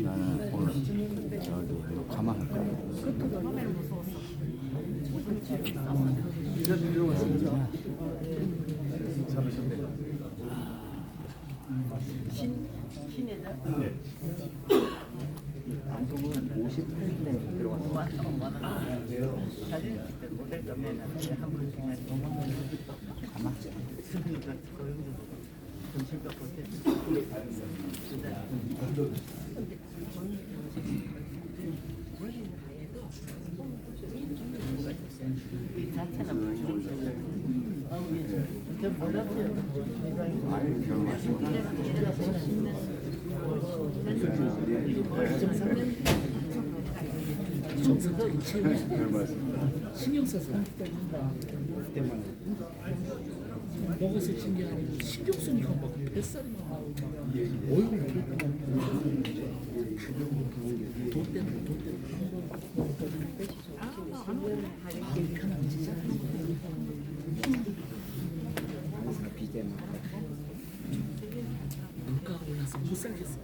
나는 오늘 저기 가만할 거야. 방송은 58대 들어왔어. 사진 찍을 모델 가면 한 번씩만 가만히 스니까 점심 갖고 이 자체는 좀 몰랐어요. 신경 써서 때문에 먹었을 게 아니고 신경 쓰니까 막 뱃살이 막 나오고 얼굴이 돈 때문에 마음이 편안해지지 않아. 물가가 올라서 못 살겠어.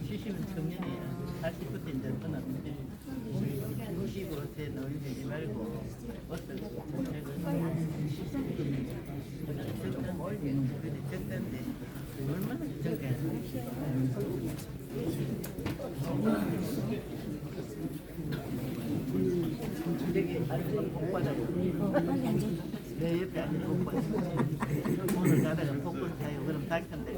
시시면 청년이에요. 40부터 이제 떠났는데 65세 노인 되지 말고 어떤 정책을 적던데 얼마나 적게 되게 아주 복받아고 내 옆에 아주 복받아고 오늘 가다가 복권 사요. 그럼 닭한대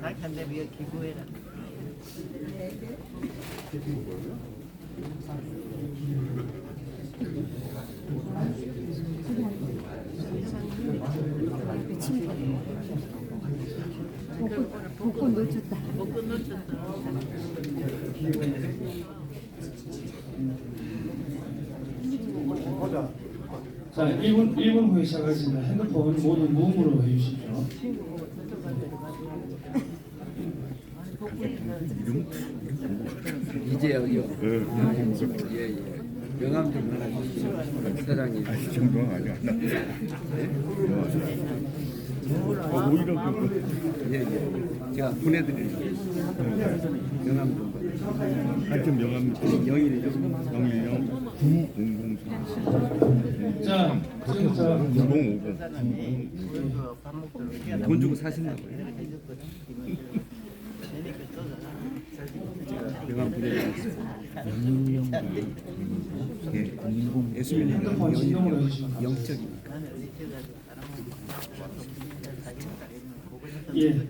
닭한대 위에 기부해라. 복권 놓쳤다. 복권 놓쳤어. 자, 1분 후에 시작하겠습니다. 핸드폰 모두 무음으로 해주십시오. 이제요. 예. 명함 좀 하나 주시죠. 사장님. 정도가 아직 안 나왔어요. 오히려 예. 제가 보내드릴게요. 명함 좀 받으세요. 하여튼 명함 010 9004 자, 지금부터 9050 돈 주고 사신다고요? 명함 보내드리겠습니다. 예. 예수님 핸드폰 진동으로 해주시면 영적입니다. 예,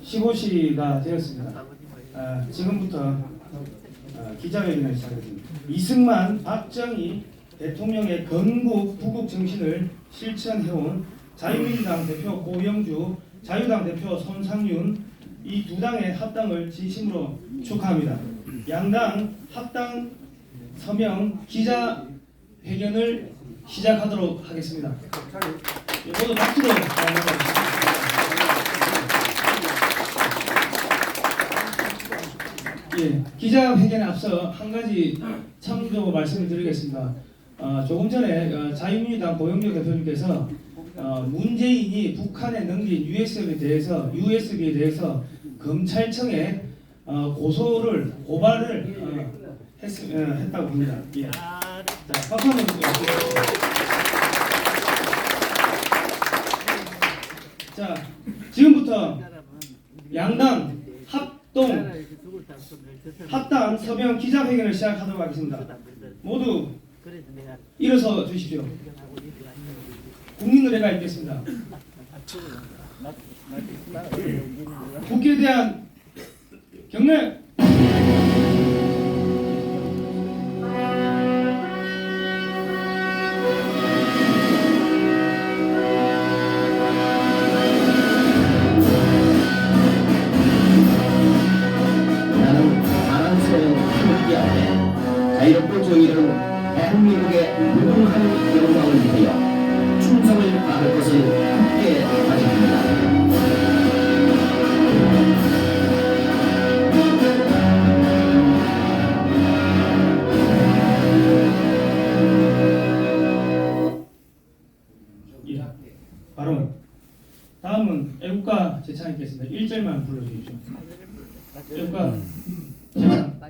15시가 되었습니다. 지금부터 기자회견을 시작하겠습니다. 이승만, 박정희 대통령의 건국, 부국 정신을 실천해온 자유민주당 대표 고영주, 자유당 대표 손상윤 이 두 당의 합당을 진심으로 축하합니다. 양당 합당 서명 기자회견을 시작하도록 하겠습니다. 모두 박수로 맞이하겠습니다. 예, 기자회견에 앞서 한 가지 참조 말씀을 드리겠습니다. 조금 전에 자유민주당 고영주 대표님께서 문재인이 북한에 넘긴 USB에 대해서 검찰청에 고발을 했다고 합니다. 예. 자, 박수 한번 주세요. 자, 지금부터 양당 합당 서명 기자회견을 시작하도록 하겠습니다. 모두 일어서 주십시오. 국민노래가 있겠습니다. 국기에 대한 경례. 저희는 대한민국의 무궁한 영광을 위하여 충성을 다할 것을 굳게 다짐합니다. 바로 다음은 애국가 제창 있겠습니다. 1절만 불러주십시오. 애국가 제창.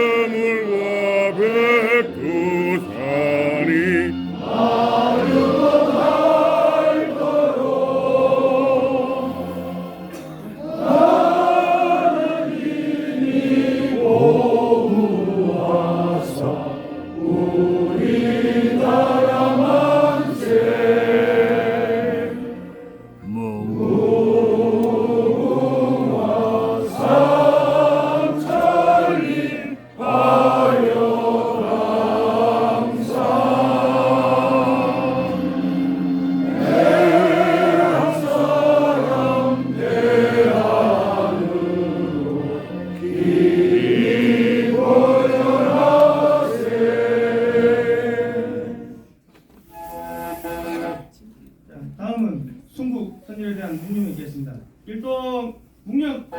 동해물과 백두산이 다음은 순국 선열에 대한 묵념이 있겠습니다. 일동 묵념.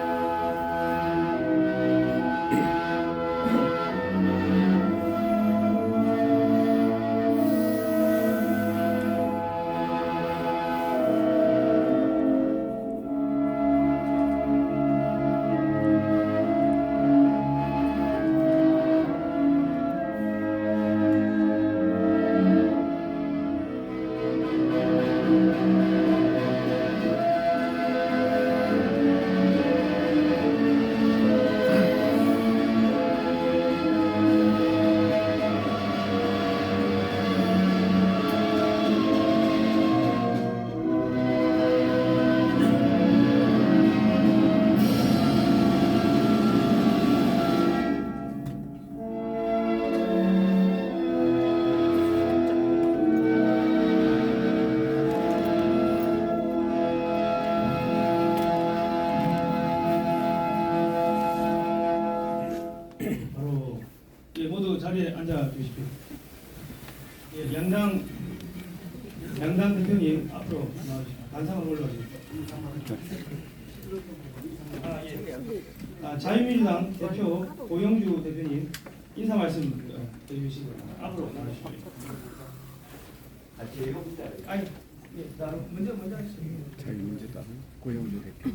바로 모두 자리에 앉아 주십시오. 양당 대표님 앞으로 나와주십시오. 단상을 올라와주십시오. 자유민주당 대표 고영주 대표님 인사 말씀 해주시고 앞으로 나와주십시오. 아니, 먼저 하시죠. 자유민주당 고영주 대표.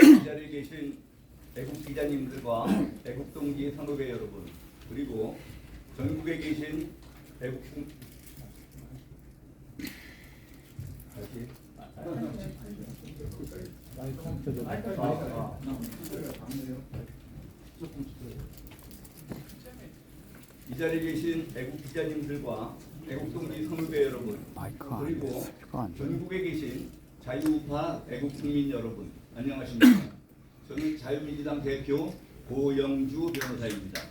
이 자리에 계신 애국 기자님들과 애국 동지 선후배 여러분, 그리고 전국에 계신 애국 이 자리에 계신 애국 기자님들과 애국 동지 선후배 여러분, 그리고 전국에 계신 자유우파 애국 국민 여러분, 안녕하십니까? 저는 자유민주당 대표 고영주 변호사입니다.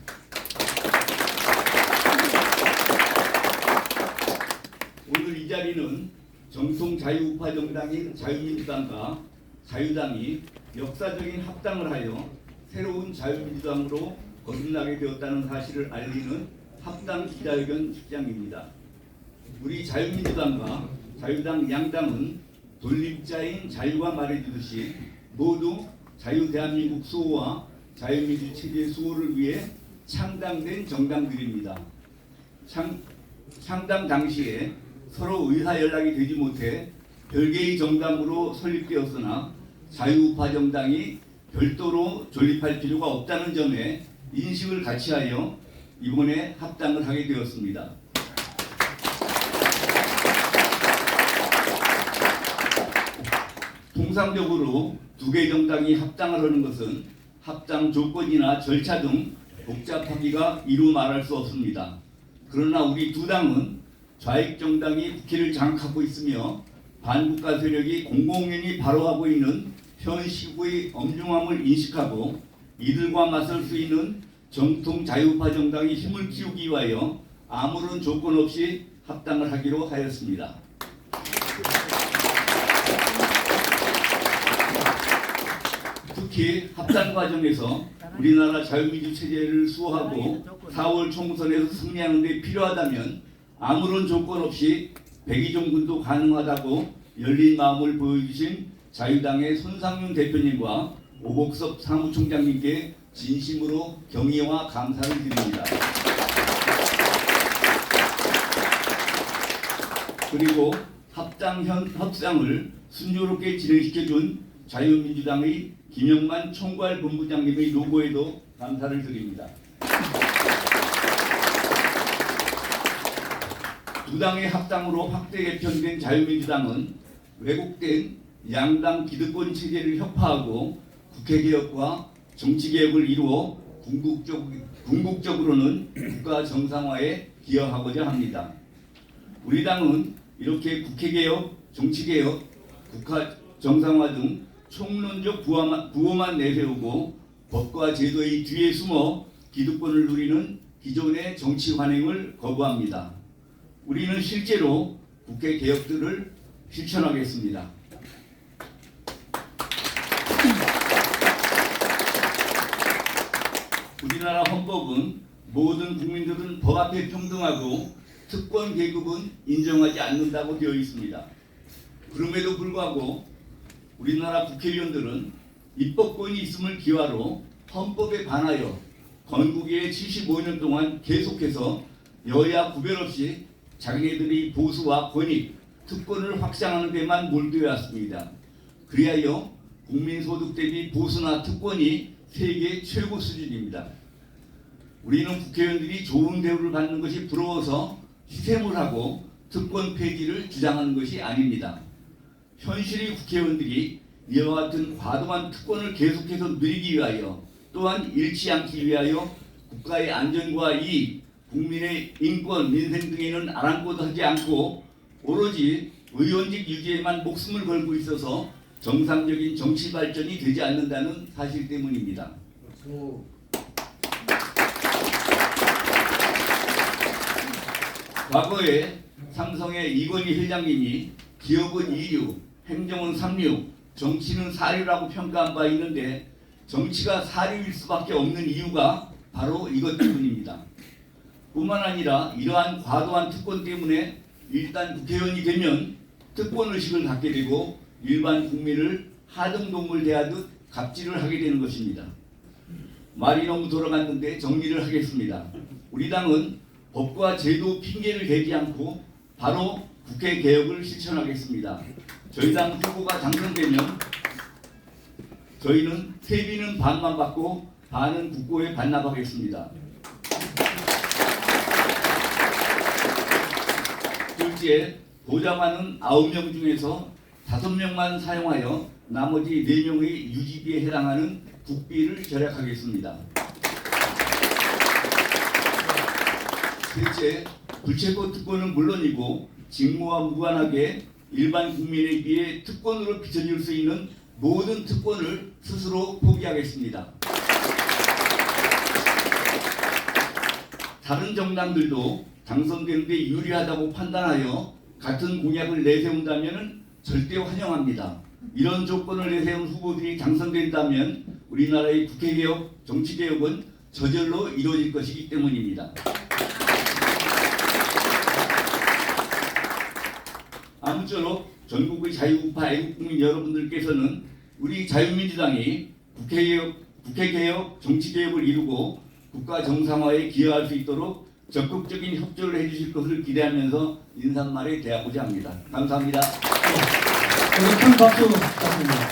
오늘 이 자리는 정통 자유우파 정당인 자유민주당과 자유당이 역사적인 합당을 하여 새로운 자유민주당으로 거듭나게 되었다는 사실을 알리는 합당 기자회견 축장입니다. 우리 자유민주당과 자유당 양당은 돌림자인 자유가 말해주듯이 모두 자유 대한민국 수호와 자유민주 체제의 수호를 위해 창당된 정당들입니다. 창당 당시에 서로 의사 연락이 되지 못해 별개의 정당으로 설립되었으나 자유우파 정당이 별도로 존립할 필요가 없다는 점에 인식을 같이 하여 이번에 합당을 하게 되었습니다. 통상적으로 두 개 정당이 합당을 하는 것은 합당 조건이나 절차 등 복잡하기가 이루 말할 수 없습니다. 그러나 우리 두 당은 좌익 정당이 국회를 장악하고 있으며 반국가 세력이 공공연히 바로하고 있는 현 시국의 엄중함을 인식하고 이들과 맞설 수 있는 정통 자유파 정당이 힘을 키우기 위하여 아무런 조건 없이 합당을 하기로 하였습니다. 특히 합당 과정에서 우리나라 자유민주 체제를 수호하고 4월 총선에서 승리하는 데 필요하다면 아무런 조건 없이 백의종군도 가능하다고 열린 마음을 보여주신 자유당의 손상윤 대표님과 오복섭 사무총장님께 진심으로 경의와 감사를 드립니다. 그리고 협상을 순조롭게 진행시켜준 자유민주당의 김영만 총괄 본부장님의 노고에도 감사를 드립니다. 두 당의 합당으로 확대 개편된 자유민주당은 왜곡된 양당 기득권 체제를 혁파하고 국회개혁과 정치개혁을 이루어 궁극적으로는 국가 정상화에 기여하고자 합니다. 우리 당은 이렇게 국회개혁, 정치개혁, 국가 정상화 등 총론적 구호만 내세우고 법과 제도의 뒤에 숨어 기득권을 누리는 기존의 정치 관행을 거부합니다. 우리는 실제로 국회 개혁들을 실천하겠습니다. 우리나라 헌법은 모든 국민들은 법 앞에 평등하고 특권 계급은 인정하지 않는다고 되어 있습니다. 그럼에도 불구하고 우리나라 국회의원들은 입법권이 있음을 기화로 헌법에 반하여 건국의 75년 동안 계속해서 여야 구별 없이 자기네들의 보수와 권익, 특권을 확장하는 데만 몰두해 왔습니다. 그리하여 국민소득 대비 보수나 특권이 세계 최고 수준입니다. 우리는 국회의원들이 좋은 대우를 받는 것이 부러워서 시샘을 하고 특권 폐지를 주장하는 것이 아닙니다. 현실의 국회의원들이 이와 같은 과도한 특권을 계속해서 누리기 위하여 또한 잃지 않기 위하여 국가의 안전과 이익, 국민의 인권, 민생 등에는 아랑곳 하지 않고 오로지 의원직 유지에만 목숨을 걸고 있어서 정상적인 정치 발전이 되지 않는다는 사실 때문입니다. 과거에 삼성의 이건희 회장님이 기업은 2류, 행정은 3류, 정치는 4류라고 평가한 바 있는데 정치가 4류일 수밖에 없는 이유가 바로 이것 때문입니다. 뿐만 아니라 이러한 과도한 특권 때문에 일단 국회의원이 되면 특권의식을 갖게 되고 일반 국민을 하등동물 대하듯 갑질을 하게 되는 것입니다. 말이 너무 돌아갔는데 정리를 하겠습니다. 우리 당은 법과 제도 핑계를 대지 않고 바로 국회 개혁을 실천하겠습니다. 저희 당 후보가 당선되면 저희는 세비는 반만 받고 반은 국고에 반납하겠습니다. 둘째, 보좌관은 9명 중에서 5명만 사용하여 나머지 4명의 유지비에 해당하는 국비를 절약하겠습니다. 셋째, 불체포 특권은 물론이고 직무와 무관하게 일반 국민에 비해 특권으로 비춰질 수 있는 모든 특권을 스스로 포기하겠습니다. 다른 정당들도 당선되는 데 유리하다고 판단하여 같은 공약을 내세운다면 절대 환영합니다. 이런 조건을 내세운 후보들이 당선된다면 우리나라의 국회개혁, 정치개혁은 저절로 이루어질 것이기 때문입니다. 아무쪼록 전국의 자유우파 애국국민 여러분들께서는 우리 자유민주당이 국회개혁, 정치개혁을 이루고 국가 정상화에 기여할 수 있도록 적극적인 협조를 해주실 것을 기대하면서 인사말에 대하고자 합니다. 감사합니다. 우리 큰 박수 부탁드립니다.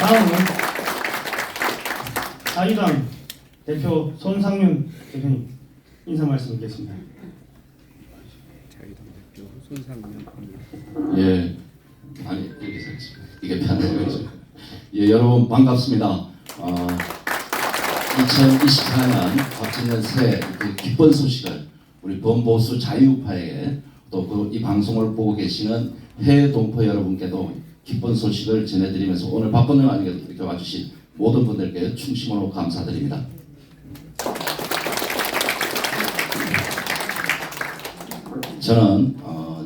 다음은 자유당 대표 손상윤 대표님 인사 말씀 드리겠습니다. 자유당 대표 손상윤. 예, 아니 이렇게 살겠습니다. 이게 편한 거죠. 예, 여러분 반갑습니다. 2024년 갑진년 새해 기쁜 소식을 우리 범보수 자유파에게 또 이 방송을 보고 계시는 해외 동포 여러분께도 기쁜 소식을 전해드리면서 오늘 바쁜 일 아니게 이렇게 와주신 모든 분들께 충심으로 감사드립니다. 저는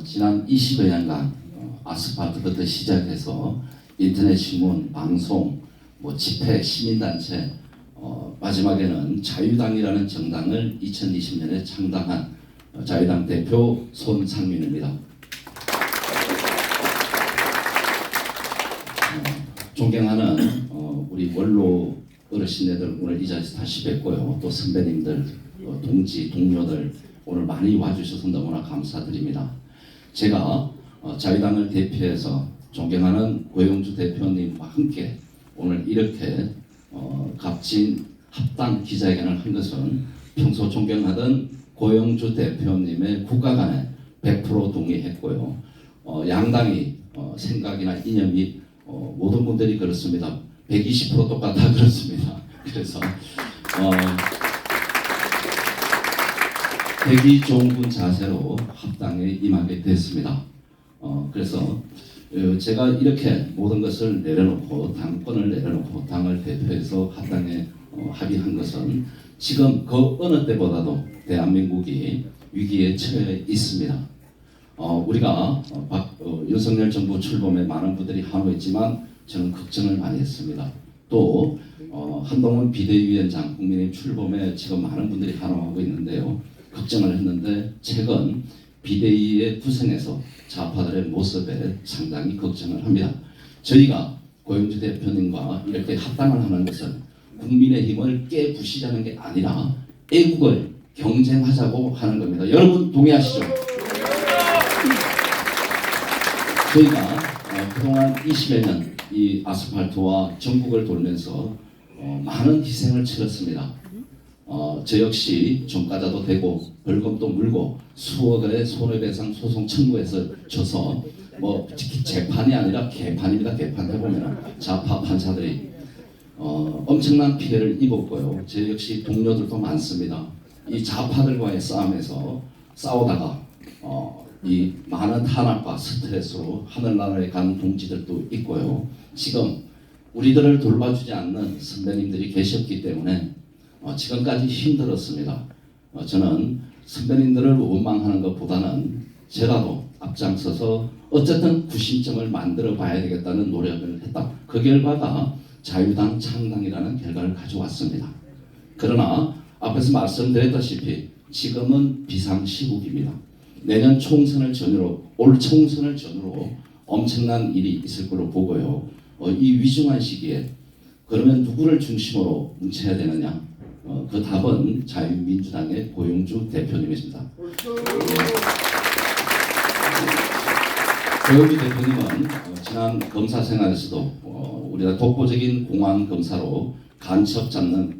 지난 20여 년간 아스팔트부터 시작해서 인터넷 신문, 방송, 집회, 시민단체, 마지막에는 자유당이라는 정당을 2020년에 창당한 자유당 대표 손상민입니다. 존경하는 우리 원로 어르신네들 오늘 이 자리에서 다시 뵙고요. 또 선배님들, 동지, 동료들 오늘 많이 와주셔서 너무나 감사드립니다. 제가 자유당을 대표해서 존경하는 고영주 대표님과 함께 오늘 이렇게 값진 합당 기자회견을 한 것은 평소 존경하던 고영주 대표님의 국가 간에 100% 동의했고요. 양당이 생각이나 이념이 모든 분들이 그렇습니다. 120% 똑같아 그렇습니다. 그래서 되기 좋은 분 자세로 합당에 임하게 됐습니다. 그래서 제가 이렇게 모든 것을 내려놓고 당권을 내려놓고 당을 대표해서 합당에 합의한 것은 지금 그 어느 때보다도 대한민국이 위기에 처해 있습니다. 우리가 윤석열 정부 출범에 많은 분들이 환호했지만 저는 걱정을 많이 했습니다. 또 한동훈 비대위원장 국민의힘 출범에 지금 많은 분들이 환호하고 있는데요. 걱정을 했는데 최근 비대위에 구성해서 좌파들의 모습에 상당히 걱정을 합니다. 저희가 고영주 대표님과 이렇게 합당을 하는 것은 국민의힘을 깨부시자는 게 아니라 애국을 경쟁하자고 하는 겁니다. 여러분 동의하시죠? 저희가 그동안 20여 년 이 아스팔트와 전국을 돌면서 많은 희생을 치렀습니다. 저 역시 종가자도 되고 벌금도 물고 수억 원의 손해배상 소송 청구해서 져서 재판이 아니라 개판입니다. 개판 해보면 좌파 판사들이 엄청난 피해를 입었고요. 저 역시 동료들도 많습니다. 이 좌파들과의 싸움에서 싸우다가 이 많은 탄압과 스트레스로 하늘나라에 간 동지들도 있고요. 지금 우리들을 돌봐주지 않는 선배님들이 계셨기 때문에 지금까지 힘들었습니다. 저는 선배님들을 원망하는 것보다는 제가도 앞장서서 어쨌든 구심점을 만들어 봐야 되겠다는 노력을 했다. 그 결과가 자유당 창당이라는 결과를 가져왔습니다. 그러나 앞에서 말씀드렸다시피 지금은 비상시국입니다. 내년 총선을 전후로 올 총선을 전후로 엄청난 일이 있을 걸로 보고요. 이 위중한 시기에 그러면 누구를 중심으로 뭉쳐야 되느냐? 그 답은 자유민주당의 고영주 대표님이십니다. 고영주 대표님은 지난 검사 생활에서도 우리가 독보적인 공안 검사로 간첩 잡는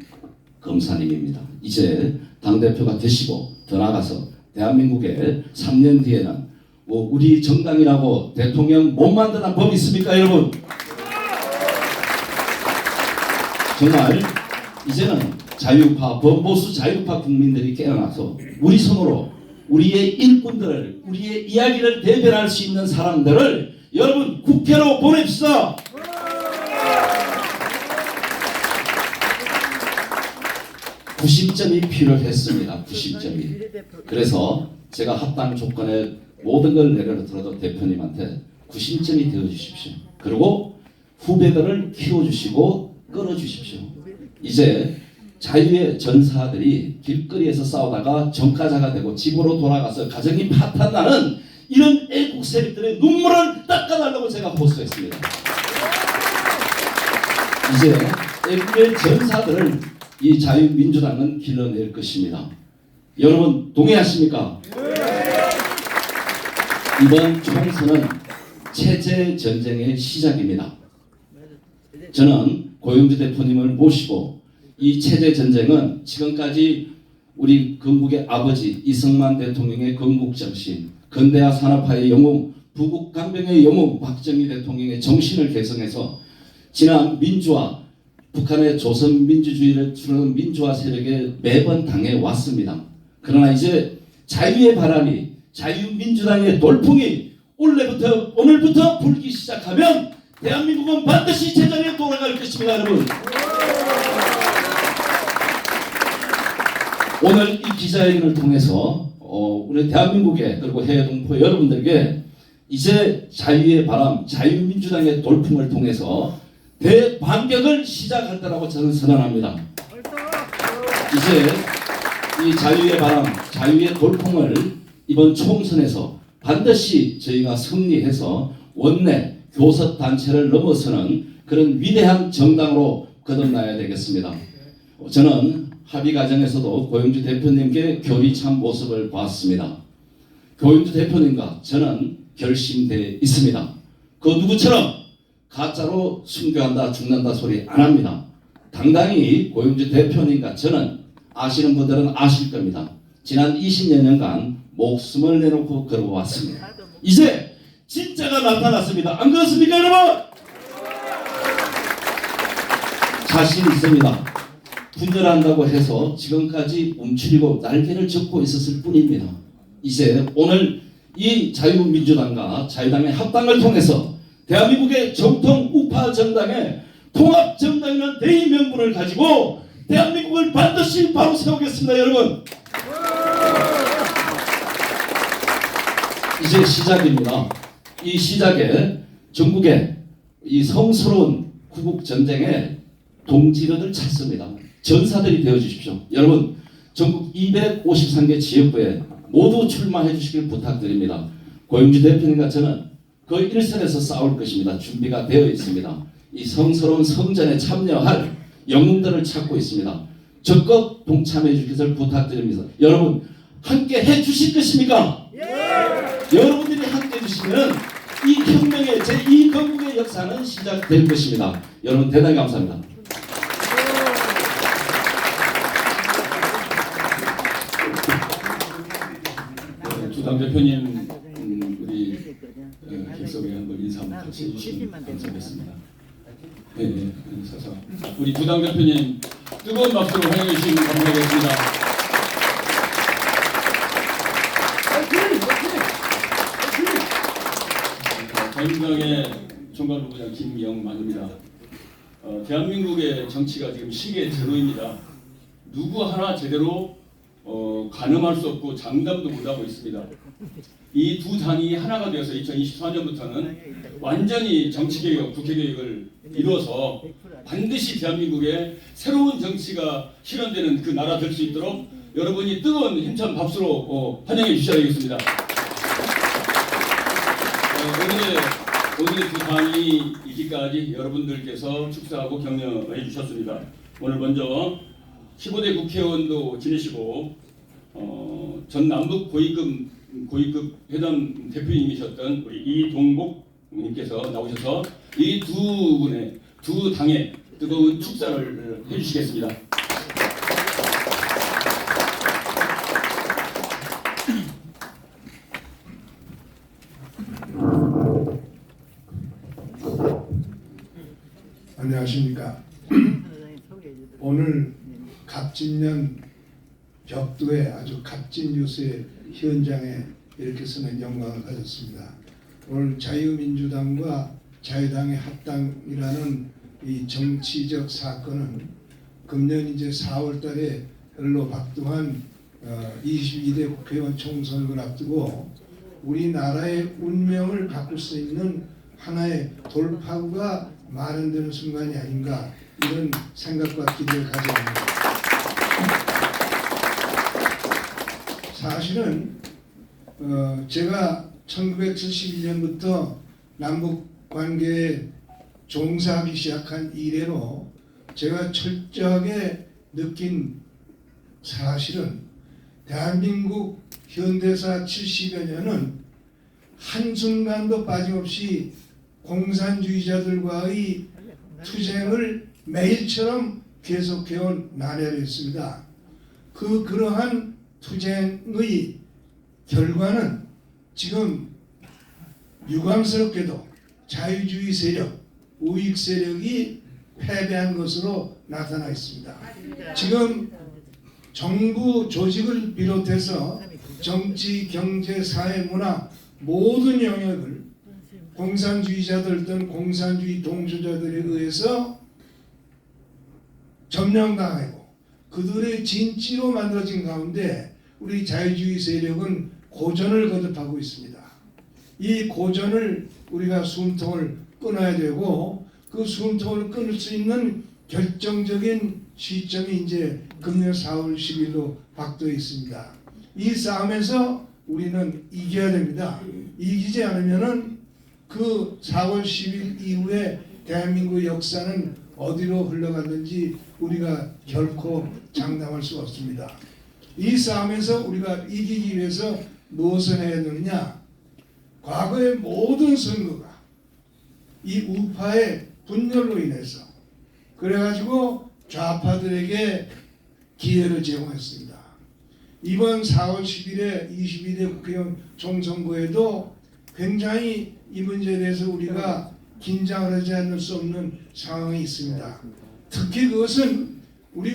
검사님입니다. 이제 당대표가 되시고 더 나아가서 대한민국에 3년 뒤에는 우리 정당이라고 대통령 못 만드는 법이 있습니까, 여러분? 정말 이제는 자유파, 범보수 자유파 국민들이 깨어나서 우리 손으로 우리의 일꾼들을, 우리의 이야기를 대변할 수 있는 사람들을 여러분 국회로 보냅시다. 구심점이 필요했습니다. 구심점이. 그래서 제가 합당 조건에 모든 걸 내려놓더라도 대표님한테 구심점이 되어주십시오. 그리고 후배들을 키워주시고 끌어주십시오. 이제 자유의 전사들이 길거리에서 싸우다가 전과자가 되고 집으로 돌아가서 가정이 파탄나는 이런 애국 세력들의 눈물을 닦아달라고 제가 호소했습니다. 이제 애국의 전사들을 이 자유민주당은 길러낼 것입니다. 여러분 동의하십니까? 이번 총선은 체제 전쟁의 시작입니다. 저는 고영주 대표님을 모시고 이 체제 전쟁은 지금까지 우리 건국의 아버지 이승만 대통령의 건국 정신, 근대화 산업화의 영웅, 부국 강병의 영웅 박정희 대통령의 정신을 계승해서 지난 민주화, 북한의 조선 민주주의를 추르는 민주화 세력에 매번 당해 왔습니다. 그러나 이제 자유의 바람이 자유민주당의 돌풍이 오늘부터 불기 시작하면 대한민국은 반드시 제자리에 돌아갈 것입니다. 여러분, 오늘 이 기자회견을 통해서 우리 대한민국에 그리고 해외 동포 여러분들에게 이제 자유의 바람, 자유민주당의 돌풍을 통해서 대반격을 시작할 거라고 저는 선언합니다. 이제 이 자유의 바람, 자유의 돌풍을 이번 총선에서 반드시 저희가 승리해서 원내 교섭단체를 넘어서는 그런 위대한 정당으로 거듭나야 되겠습니다. 저는 합의 과정에서도 고영주 대표님께 교리찬 모습을 봤습니다. 고영주 대표님과 저는 결심되어 있습니다. 그 누구처럼 가짜로 순교한다 죽는다 소리 안 합니다. 당당히 고영주 대표님과 저는 아시는 분들은 아실 겁니다. 지난 20여 년간 목숨을 내놓고 걸어왔습니다. 이제 진짜가 나타났습니다. 안 그렇습니까 여러분? 자신 있습니다. 분열한다고 해서 지금까지 움츠리고 날개를 접고 있었을 뿐입니다. 이제 오늘 이 자유민주당과 자유당의 합당을 통해서 대한민국의 정통 우파 정당의 통합 정당이라는 대의 명분을 가지고 대한민국을 반드시 바로 세우겠습니다. 여러분, 이제 시작입니다. 이 시작에 전국에 이 성스러운 구국 전쟁에 동지들을 찾습니다. 전사들이 되어 주십시오. 여러분, 전국 253개 지역구에 모두 출마해 주시길 부탁드립니다. 고영주 대표님과 저는 그 일선에서 싸울 것입니다. 준비가 되어 있습니다. 이 성스러운 성전에 참여할 영웅들을 찾고 있습니다. 적극 동참해 주실 것을 부탁드립니다. 여러분, 함께 해 주실 것입니까? 예! 여러분들이 함께 해 주시면 이 혁명의 제2건국의 역사는 시작될 것입니다. 여러분 대단히 감사합니다. 주당 대표님, 우리 객석에 한번 인사 한번 같이 해주시면 감사하겠습니다. 네, 서서 우리 주당 대표님 뜨거운 박수로 환영해 주시면 감사하겠습니다. 자유민주당의 총괄부부장 김영만입니다. 대한민국의 정치가 지금 시기의 제로입니다. 누구 하나 제대로 가늠할 수 없고 장담도 못하고 있습니다. 이 두 당이 하나가 되어서 2024년부터는 완전히 정치개혁, 국회개혁을 이루어서 반드시 대한민국에 새로운 정치가 실현되는 그 나라 될 수 있도록 여러분이 뜨거운 힘찬 박수로 환영해 주셔야 되겠습니다. 오늘의 두 당이 있기까지 여러분들께서 축사하고 격려해 주셨습니다. 오늘 먼저 15대 국회의원도 지내시고 전 남북 고위급 회담 대표님이셨던 우리 이동복 님께서 나오셔서 이 두 분의 두 당의 뜨거운 축사를 해주시겠습니다. 안녕하십니까. 오늘 갑진년 벽두에 아주 값진 뉴스의 현장에 이렇게 서는 영광을 가졌습니다. 오늘 자유민주당과 자유당의 합당이라는 이 정치적 사건은 금년 이제 4월달에 별로 박두한 22대 국회의원 총선을 앞두고 우리나라의 운명을 바꿀 수 있는 하나의 돌파구가 마련되는 순간이 아닌가 이런 생각과 기대를 가져옵니다. 사실은 제가 1971년부터 남북관계에 종사하기 시작한 이래로 제가 철저하게 느낀 사실은 대한민국 현대사 70여 년은 한순간도 빠짐없이 공산주의자들과의 투쟁을 매일처럼 계속해온 나라였습니다. 그러한 투쟁의 결과는 지금 유감스럽게도 자유주의 세력, 우익 세력이 패배한 것으로 나타나 있습니다. 지금 정부 조직을 비롯해서 정치, 경제, 사회, 문화 모든 영역을 공산주의자들 또는 공산주의 동조자들에 의해서 점령당하고 그들의 진치로 만들어진 가운데 우리 자유주의 세력은 고전을 거듭하고 있습니다. 이 고전을 우리가 숨통을 끊어야 되고 그 숨통을 끊을 수 있는 결정적인 시점이 이제 금년 4월 10일로 박도해 있습니다. 이 싸움에서 우리는 이겨야 됩니다. 이기지 않으면은 그 4월 10일 이후에 대한민국 역사는 어디로 흘러갔는지 우리가 결코 장담할 수 없습니다. 이 싸움에서 우리가 이기기 위해서 무엇을 해야 되느냐? 과거의 모든 선거가 이 우파의 분열로 인해서 그래가지고 좌파들에게 기회를 제공했습니다. 이번 4월 10일에 21대 국회의원 총선거에도 굉장히 이 문제에 대해서 우리가 긴장을 하지 않을 수 없는 상황이 있습니다. 특히 그것은 우리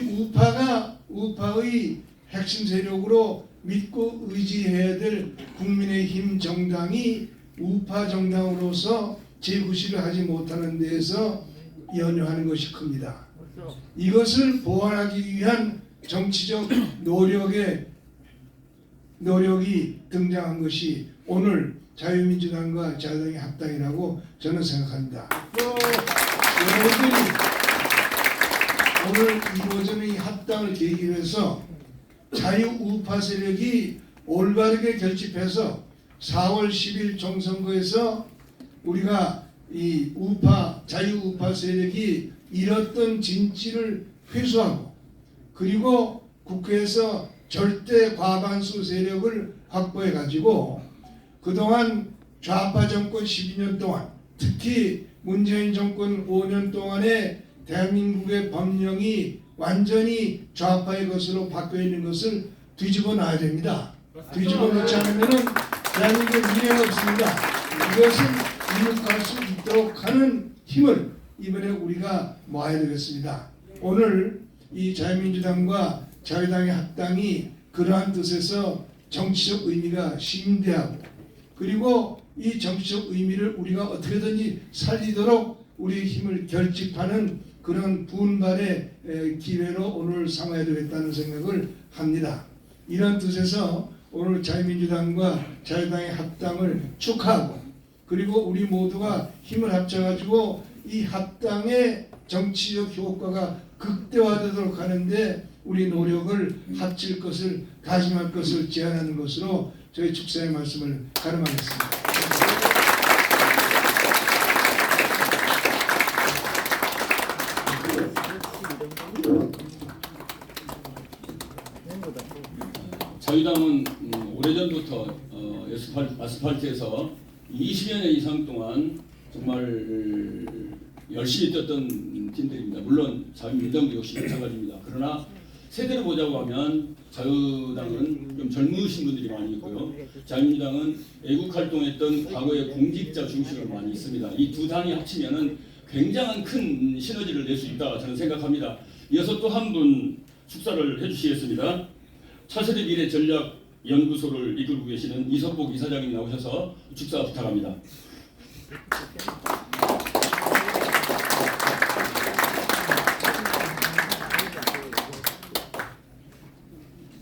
우파의 핵심 세력으로 믿고 의지해야 될 국민의힘 정당이 우파 정당으로서 재구시를 하지 못하는 데에서 연유하는 것이 큽니다. 이것을 보완하기 위한 정치적 노력이 등장한 것이 오늘 자유민주당과 자유당의 합당이라고 저는 생각합니다. 여러분들이 오늘 이루어지는 이 합당을 계기로 해서 자유우파 세력이 올바르게 결집해서 4월 10일 총선거에서 우리가 이 자유우파 세력이 잃었던 진치를 회수하고 그리고 국회에서 절대 과반수 세력을 확보해 가지고 그동안 좌파 정권 12년 동안 특히 문재인 정권 5년 동안에 대한민국의 법령이 완전히 좌파의 것으로 바뀌어 있는 것을 뒤집어 놔야 됩니다. 뒤집어 놓지 않으면 대한민국 미래가 없습니다. 이것을 이룩할 수 있도록 하는 힘을 이번에 우리가 모아야 되겠습니다. 오늘 이 자유민주당과 자유당의 합당이 그러한 뜻에서 정치적 의미가 심대하고 그리고 이 정치적 의미를 우리가 어떻게든지 살리도록 우리의 힘을 결집하는 그런 분발의 기회로 오늘 삼아야 되겠다는 생각을 합니다. 이런 뜻에서 오늘 자유민주당과 자유당의 합당을 축하하고 그리고 우리 모두가 힘을 합쳐가지고 이 합당의 정치적 효과가 극대화되도록 하는데 우리 노력을 합칠 것을 다짐할 것을 제안하는 것으로 저희 축사의 말씀을 가름하겠습니다. 자유당은 오래전부터 아스팔트에서 20여 년 이상 동안 정말 열심히 뛰었던 팀들입니다. 물론 자유민주당도 역시 마찬가지입니다. 그러나 세대로 보자고 하면 자유당은 좀 젊으신 분들이 많이 있고요. 자유민주당은 애국활동했던 과거의 공직자 중심으로 많이 있습니다. 이 두 당이 합치면은 굉장한 큰 시너지를 낼 수 있다 저는 생각합니다. 이어서 또 한 분 축사를 해주시겠습니다. 차세대 미래 전략 연구소를 이끌고 계시는 이석복 이사장님 나오셔서 축사 부탁합니다.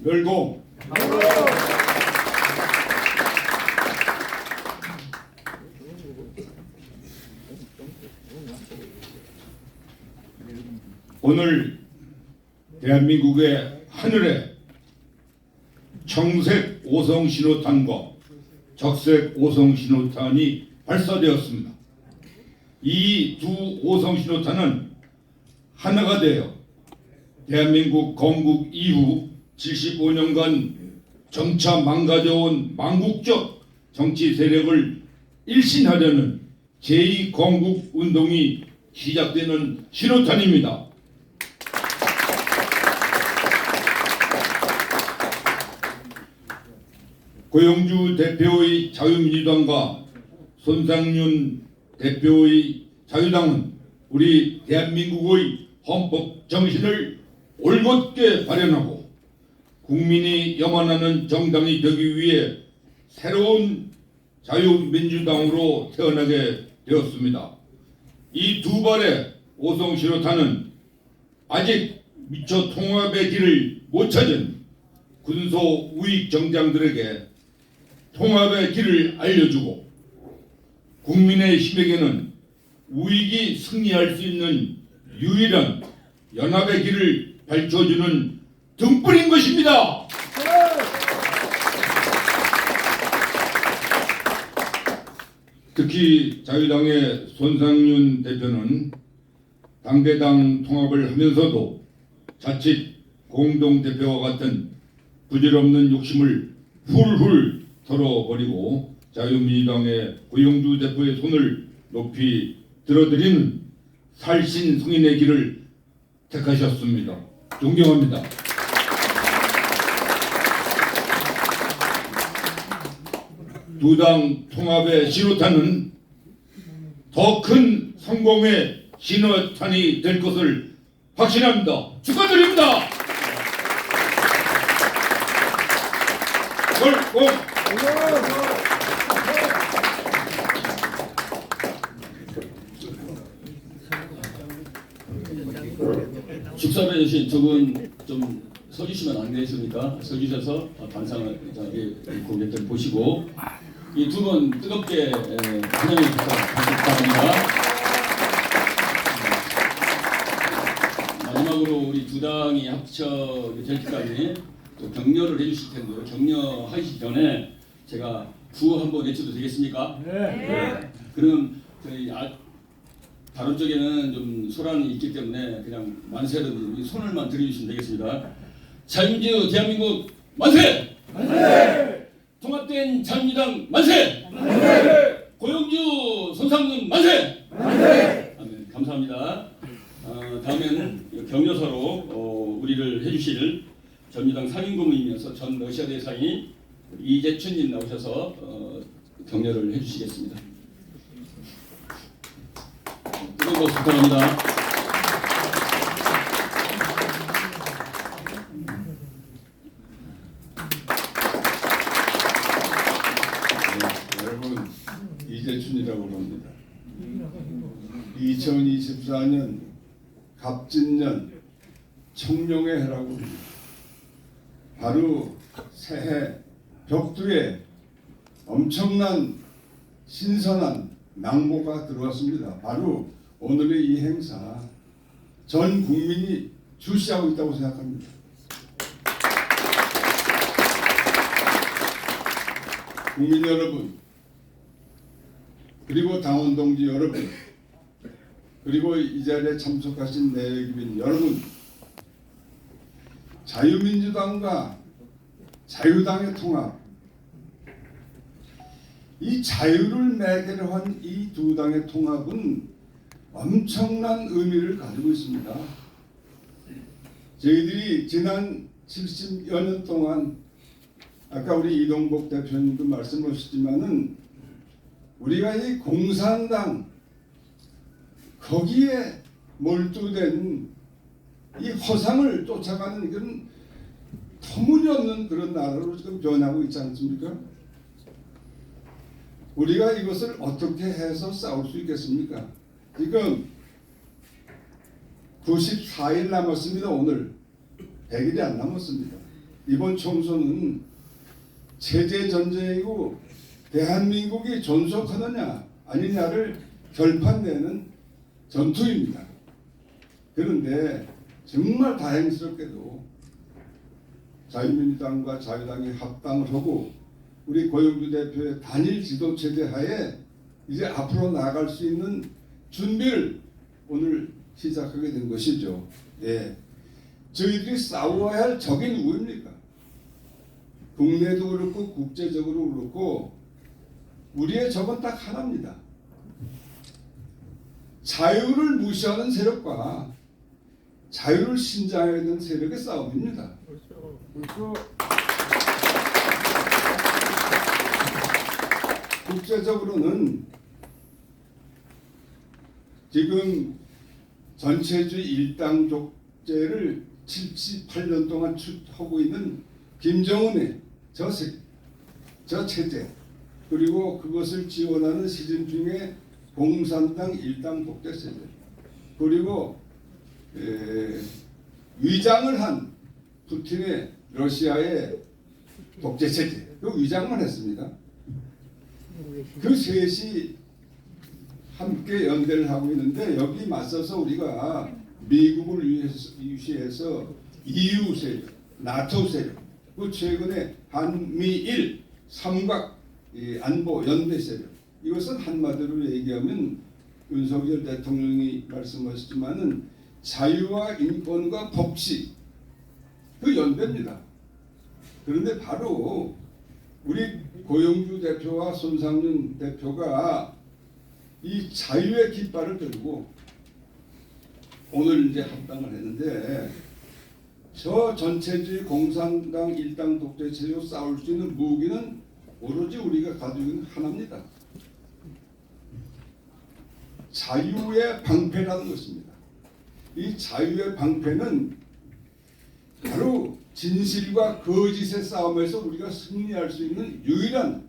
멸공 오늘 대한민국의 하늘에 청색 오성 신호탄과 적색 오성 신호탄이 발사되었습니다. 이 두 오성 신호탄은 하나가 되어 대한민국 건국 이후 75년간 정차 망가져온 망국적 정치 세력을 일신하려는 제2건국 운동이 시작되는 신호탄입니다. 고영주 대표의 자유민주당과 손상윤 대표의 자유당은 우리 대한민국의 헌법 정신을 올곧게 발현하고 국민이 염원하는 정당이 되기 위해 새로운 자유민주당으로 태어나게 되었습니다. 이 두 발의 오송 신호탄은 아직 미처 통합의 길을 못 찾은 군소 우익 정당들에게 통합의 길을 알려주고 국민의 힘에게는 우익이 승리할 수 있는 유일한 연합의 길을 밝혀주는 등불인 것입니다. 특히 자유당의 손상윤 대표는 당대당 통합을 하면서도 자칫 공동대표와 같은 부질없는 욕심을 훌훌 털어버리고 자유민주당의 고영주 대표의 손을 높이 들어드리는 살신 성인의 길을 택하셨습니다. 존경합니다. 두 당 통합의 신호탄은 더 큰 성공의 신호탄이 될 것을 확신합니다. 축하드립니다. 축사를 해주신 두 분 좀 서주시면 안 되겠습니까? 서주셔서 반상을 고객들 보시고 이 두 분 뜨겁게 환영해 주시기 바랍니다. 마지막으로 우리 두 당이 합쳐질 때까지 또 격려를 해주실 텐데요. 격려하시기 전에 제가 구호 한번 외쳐도 되겠습니까? 네. 그럼 저희 다른 쪽에는 좀 소란이 있기 때문에 그냥 만세라도 손을만 들어주시면 되겠습니다. 자유민주 대한민국 만세! 만세! 통합된 자유민주당 만세! 만세! 고영주 손상윤 만세! 만세! 네, 감사합니다. 다음에는 격려서로 우리를 해주실 전미당 상임고문이면서 전 러시아 대사인 이재춘님 나오셔서 격려를 해주시겠습니다. 뜨거운 박수 부탁합니다. 여러분, 이재춘이라고 합니다. 2024년 갑진년 청룡의 해라고 합니다. 바로 새해 벽두에 엄청난 신선한 낭보가 들어왔습니다. 바로 오늘의 이 행사 전 국민이 주시하고 있다고 생각합니다. 국민 여러분, 그리고 당원 동지 여러분, 그리고 이 자리에 참석하신 내외국민 여러분, 자유민주당과 자유당의 통합, 이 자유를 매개로 한 이 두 당의 통합은 엄청난 의미를 가지고 있습니다. 저희들이 지난 70여 년 동안 아까 우리 이동복 대표님도 말씀하셨지만은 우리가 이 공산당 거기에 몰두된 이 허상을 쫓아가는 그런 터무니없는 그런 나라로 지금 변하고 있지 않습니까? 우리가 이것을 어떻게 해서 싸울 수 있겠습니까? 지금 94일 남았습니다. 오늘 100일이 안 남았습니다. 이번 총선은 체제 전쟁이고 대한민국이 존속하느냐 아니냐를 결판내는 전투입니다. 그런데 정말 다행스럽게도 자유민주당과 자유당이 합당을 하고 우리 고영주 대표의 단일 지도 체제 하에 이제 앞으로 나아갈 수 있는 준비를 오늘 시작하게 된 것이죠. 예. 저희들이 싸워야 할 적이 누구입니까? 국내도 그렇고 국제적으로 그렇고 우리의 적은 딱 하나입니다. 자유를 무시하는 세력과 자유를 신장해야 되는 세력의 싸움입니다. 국제적으로는 지금 전체주의 일당 독재를 78년 동안 하고 있는 김정은의 저 체제 그리고 그것을 지원하는 시진핑의 공산당 일당 독재 체제 그리고 위장을 한 푸틴의 러시아의 독재 체제 그 위장만 했습니다. 그 셋이 함께 연대를 하고 있는데 여기 맞서서 우리가 미국을 유시해서 EU 세력, 나토 세력, 그 최근에 한미일 삼각 안보 연대 세력 이것은 한마디로 얘기하면 윤석열 대통령이 말씀하셨지만은 자유와 인권과 법치 그 연대입니다. 그런데 바로 우리 고영주 대표와 손상윤 대표가 이 자유의 깃발을 들고 오늘 이제 합당을 했는데 저 전체주의 공산당 일당 독재 체제로 싸울 수 있는 무기는 오로지 우리가 가지고 있는 하나입니다. 자유의 방패라는 것입니다. 이 자유의 방패는 바로 진실과 거짓의 싸움에서 우리가 승리할 수 있는 유일한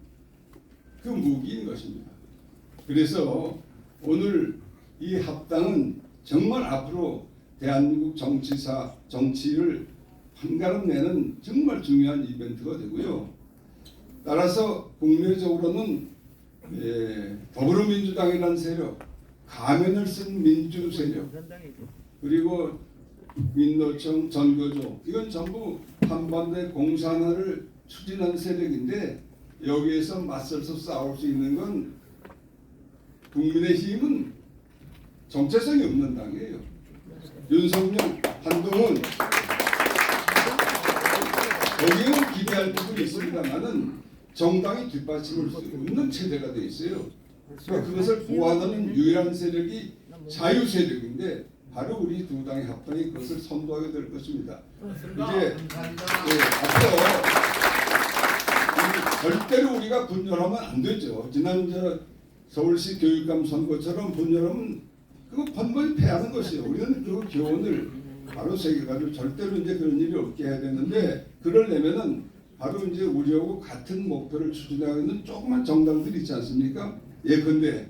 그 무기인 것입니다. 그래서 오늘 이 합당은 정말 앞으로 대한민국 정치를 한가름 내는 정말 중요한 이벤트가 되고요. 따라서 국내적으로는 더불어민주당이라는 세력, 가면을 쓴 민주 세력, 그리고 민노총, 전교조 이건 전부 한반도의 공산화를 추진하는 세력인데 여기에서 맞서서 싸울 수 있는 건 국민의힘은 정체성이 없는 당이에요. 윤석열, 한동훈 여기는 기대할 부분이 있습니다만은 정당이 뒷받침을 수 없는 체제가 되어 있어요. 그러니까 그것을 보완하는 유일한 세력이 자유 세력인데 바로 우리 두 당의 합당이 그것을 선도하게 될 것입니다. 이제 앞으로 절대로 우리가 분열하면 안 되죠. 지난 서울시 교육감 선거처럼 분열하면 그거 번번이 패하는 것이에요. 우리는 그 교훈을 바로 새겨가지고 절대로 이제 그런 일이 없게 해야 되는데 그러려면은 바로 이제 우리하고 같은 목표를 추진하고 있는 조그만 정당들이 있지 않습니까? 예컨대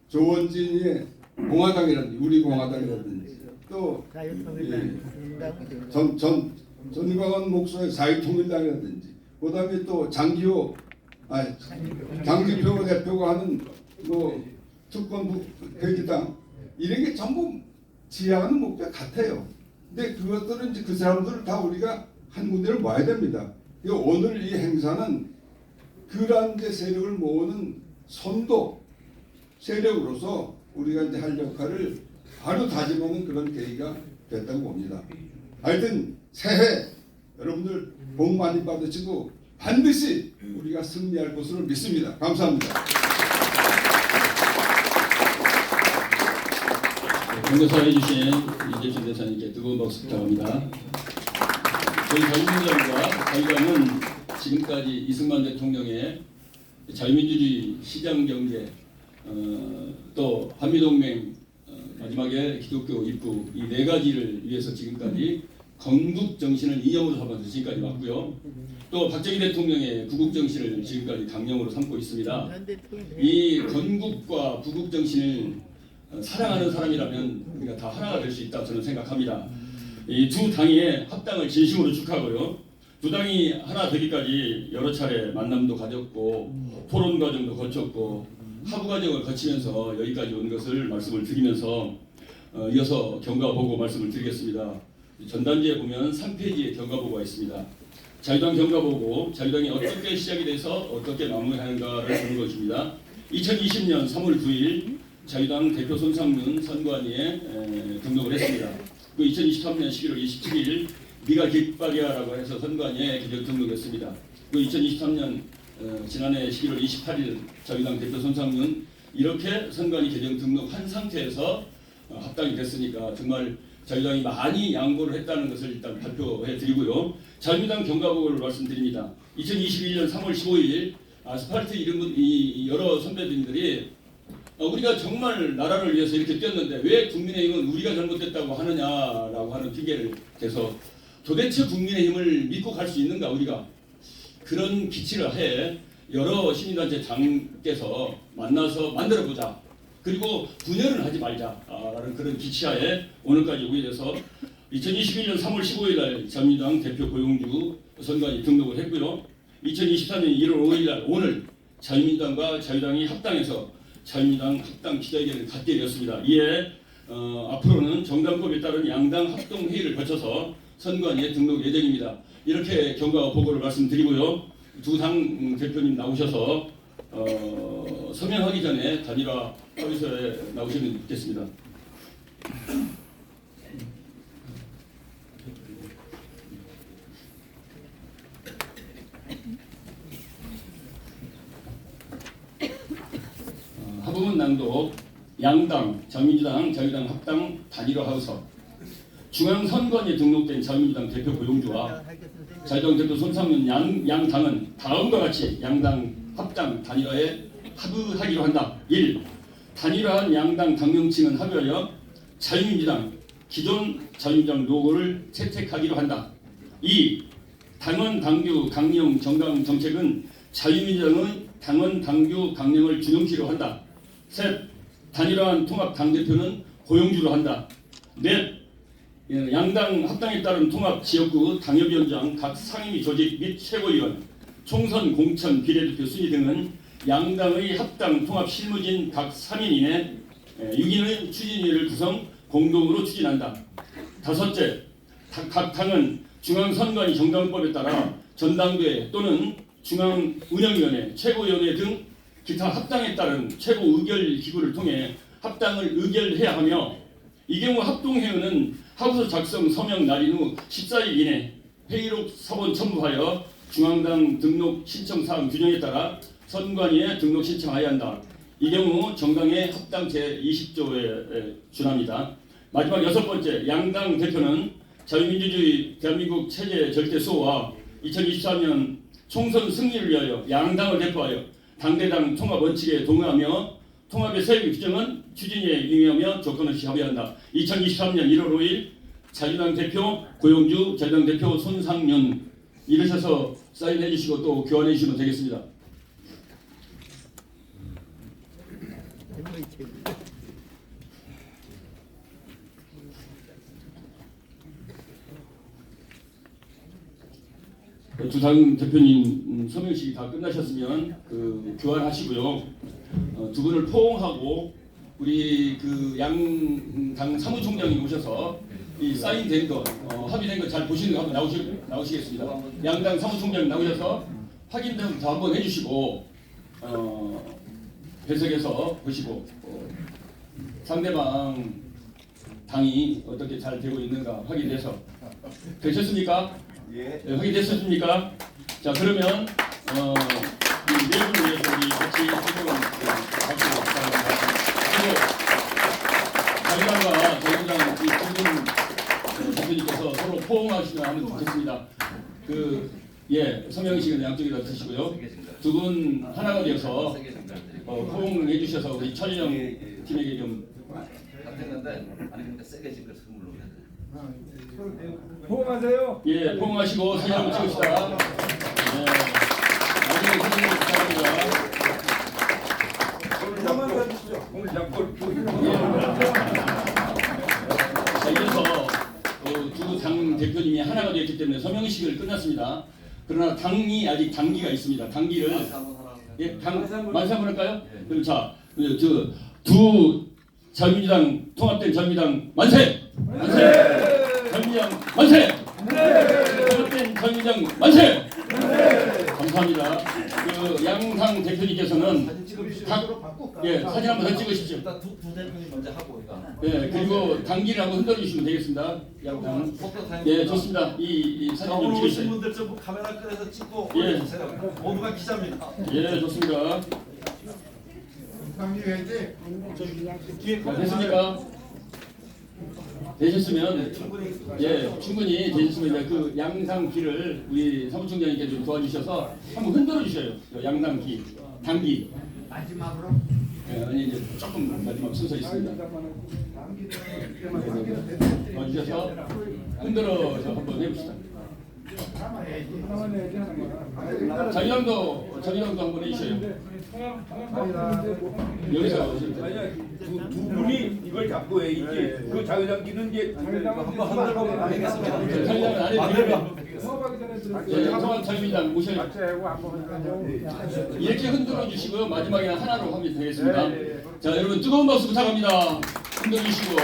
조원진의 공화당이라든지 우리 공화당이라든지 또 전광훈 목소의 자유통일당이라든지 그다음에 또 장기표 대표가 하는 뭐 특권 회기당 이런 게 전부 지향하는 목표가 같아요. 근데 그것들은 이제 그 사람들을 다 우리가 한 군데를 모아야 됩니다. 오늘 이 행사는 그러한 이제 세력을 모으는 선도 세력으로서 우리가 이제 할 역할을 바로 다짐하는 그런 계기가 됐다고 봅니다. 하여튼 새해 여러분들 복 많이 받으시고 반드시 우리가 승리할 것으로 믿습니다. 감사합니다. 경고사해 주신 이재준 대사님께 뜨거운 박수 부탁합니다. 저희 자유민주당과 자유당은 지금까지 이승만 대통령의 자유민주주의 시장경제 또 한미동맹 마지막에 기독교 입국 이 네 가지를 위해서 지금까지 건국 정신을 이념으로 삼아서 지금까지 왔고요. 또 박정희 대통령의 구국 정신을 지금까지 강령으로 삼고 있습니다. 이 건국과 구국 정신을 사랑하는 사람이라면 우리가 다 하나가 될 수 있다 저는 생각합니다. 이 두 당의 합당을 진심으로 축하하고요. 두 당이 하나 되기까지 여러 차례 만남도 가졌고 토론 과정도 거쳤고 하부 과정을 거치면서 여기까지 온 것을 말씀을 드리면서 이어서 경과보고 말씀을 드리겠습니다. 전단지에 보면 3페이지에 경과보고가 있습니다. 자유당 경과보고, 자유당이 어떻게 시작이 돼서 어떻게 마무리하는가를 보는 것입니다. 2020년 3월 9일 자유당 대표 손상윤 선관위에 등록을 했습니다. 그 2023년 11월 27일 네가 깃발이야라고 해서 선관위에 개정 등록했습니다. 그 2023년 지난해 11월 28일 자유당 대표 손상윤 이렇게 선관위 개정 등록한 상태에서 합당이 됐으니까 정말 자유당이 많이 양보를 했다는 것을 일단 발표해 드리고요. 자유당 경과보고를 말씀드립니다. 2021년 3월 15일 아스팔트 이름 여러 선배님들이 우리가 정말 나라를 위해서 이렇게 뛰었는데 왜 국민의힘은 우리가 잘못됐다고 하느냐라고 하는 핑계를 대서 도대체 국민의힘을 믿고 갈 수 있는가 우리가 그런 기치를 해 여러 시민단체 장께서 만나서 만들어보자. 그리고 분열을 하지 말자라는 그런 기치하에 오늘까지 오게 돼서 2021년 3월 15일 날 자유민주당 대표 고용주 선관위 등록을 했고요. 2023년 1월 5일 날 오늘 자유민주당과 자유당이 합당해서 자유민주당 합당 기자회견을 갖게 되었습니다. 이에 앞으로는 정당법에 따른 양당 합동회의를 거쳐서 선관위에 등록 예정입니다. 이렇게 경과 보고를 말씀드리고요. 두 당 대표님 나오셔서 서명하기 전에 단일화 합의서에 나오시면 좋겠습니다. 하부문 낭독 양당 자유민주당 자유당 합당 단일화 합의서 중앙선관위에 등록된 자유민주당 대표 고용주와 자유당 대표 손상윤 양당은 다음과 같이 양당 합당 단일화에 합의하기로 한다. 1. 단일화한 양당 당명층은 합의하여 자유민주당 기존 자유민주당 로고를 채택하기로 한다. 2. 당원 당규 강령 정당 정책은 자유민주당의 당원 당규 강령을 준용키로 한다. 3. 단일화한 통합 당대표는 고용주로 한다. 4. 양당 합당에 따른 통합 지역구 당협위원장 각 상임위 조직 및 최고위원 총선 공천 비례대표 순위 등은 양당의 합당 통합 실무진 각 3인인의 6인의 추진위를 구성 공동으로 추진한다. 5째, 각 당은 중앙선관위 정당법에 따라 전당대회 또는 중앙운영위원회, 최고위원회 등 기타 합당에 따른 최고의결기구를 통해 합당을 의결해야 하며 이 경우 합동회의는 합의서 작성 서명 날인 후 14일 이내 회의록 서본 첨부하여 중앙당 등록 신청 사항 규정에 따라 선관위에 등록 신청하여야 한다. 이 경우 정당의 합당 제20조에 준합니다. 마지막 6번째, 양당 대표는 자유민주주의 대한민국 체제 절대 수호와 2023년 총선 승리를 위하여 양당을 대표하여 당대당 통합 원칙에 동의하며 통합의 세부 규정은 추진위에 유의하며 조건 없이 합의한다. 2023년 1월 5일 자유당 대표 고용주, 자유당 대표 손상윤 이러셔서 사인해 주시고 또 교환해 주시면 되겠습니다. 두 당 대표님 서명식이 다 끝나셨으면 교환하시고요. 두 분을 포옹하고 우리 양당 사무총장이 오셔서 이 사인된 거 합의된 거 잘 보시는 거 한번 나오시겠습니다. 양당 사무총장 나오셔서 확인도 한번 해주시고 배석해서 보시고 상대방 당이 어떻게 잘 되고 있는가 확인해서 되셨습니까? 예. 네, 확인됐습니까? 자 그러면 이 내용을 위해서 우리 같이 해보는 박수 부탁드립니다. 그리고 자유당과 자유당 이두분 대표님께서 서로 포옹하시면 하면 좋겠습니다. 서명식은 양쪽에다 드시고요. 두 분 하나가 되어서 포옹해 주셔서 우리 천일영 팀에게 좀 했는데 아니 근데 세게 지금 선물로 해야 돼. 포옹하세요. 예, 포옹하시고 사진 한번 찍읍시다. 네. 나중에 사진 부탁드립니다. 한번 더 주시죠. 오늘 약골 자, 이어서 두 당 대표님이 하나가 되었기 때문에 서명식을 끝났습니다. 그러나 당이 아직 단기가 있습니다. 단기를 만세 한번 할까요? 그럼 자, 두 자유민주당 통합된 자유민주당 만세! 만세! 자유민주당 만세! 통합된 자유민주당 만세! 감사합니다. 양당 대표님께서는 사진 한번 더 찍으십시오. 일단 두 대표님 먼저 하고 일단. 그리고 당기를 한번 흔들어 주시면 되겠습니다. 양당. 좋습니다. 이 사진 좀 오늘 오신 찍으세요. 분들 전부 카메라 꺼내서 찍고 예. 올려주세요. 모두가 기자입니다. 좋습니다. 됐습니까? 되셨으면 충분히 되셨으면 그 양당 기를 우리 사무총장님께 좀 도와주셔서 한번 흔들어 주셔요. 양당 기, 당기. 마지막으로? 아니 이제 조금 마지막 순서 있습니다. 도와주셔서 흔들어서 한번 해봅시다. 자기당도 한번 해주세요. 여기서 두 분이 이걸 잡고 해 있지. 그 자유당기는 이제 한번 하도록 하겠습니다. 자기당은 안 해도 예, 통합 자유민당 모셔요. 이렇게 흔들어 주시고요. 마지막에 하나로 하면 되겠습니다. 자, 여러분 뜨거운 박수 부탁합니다. 흔들어 주시고.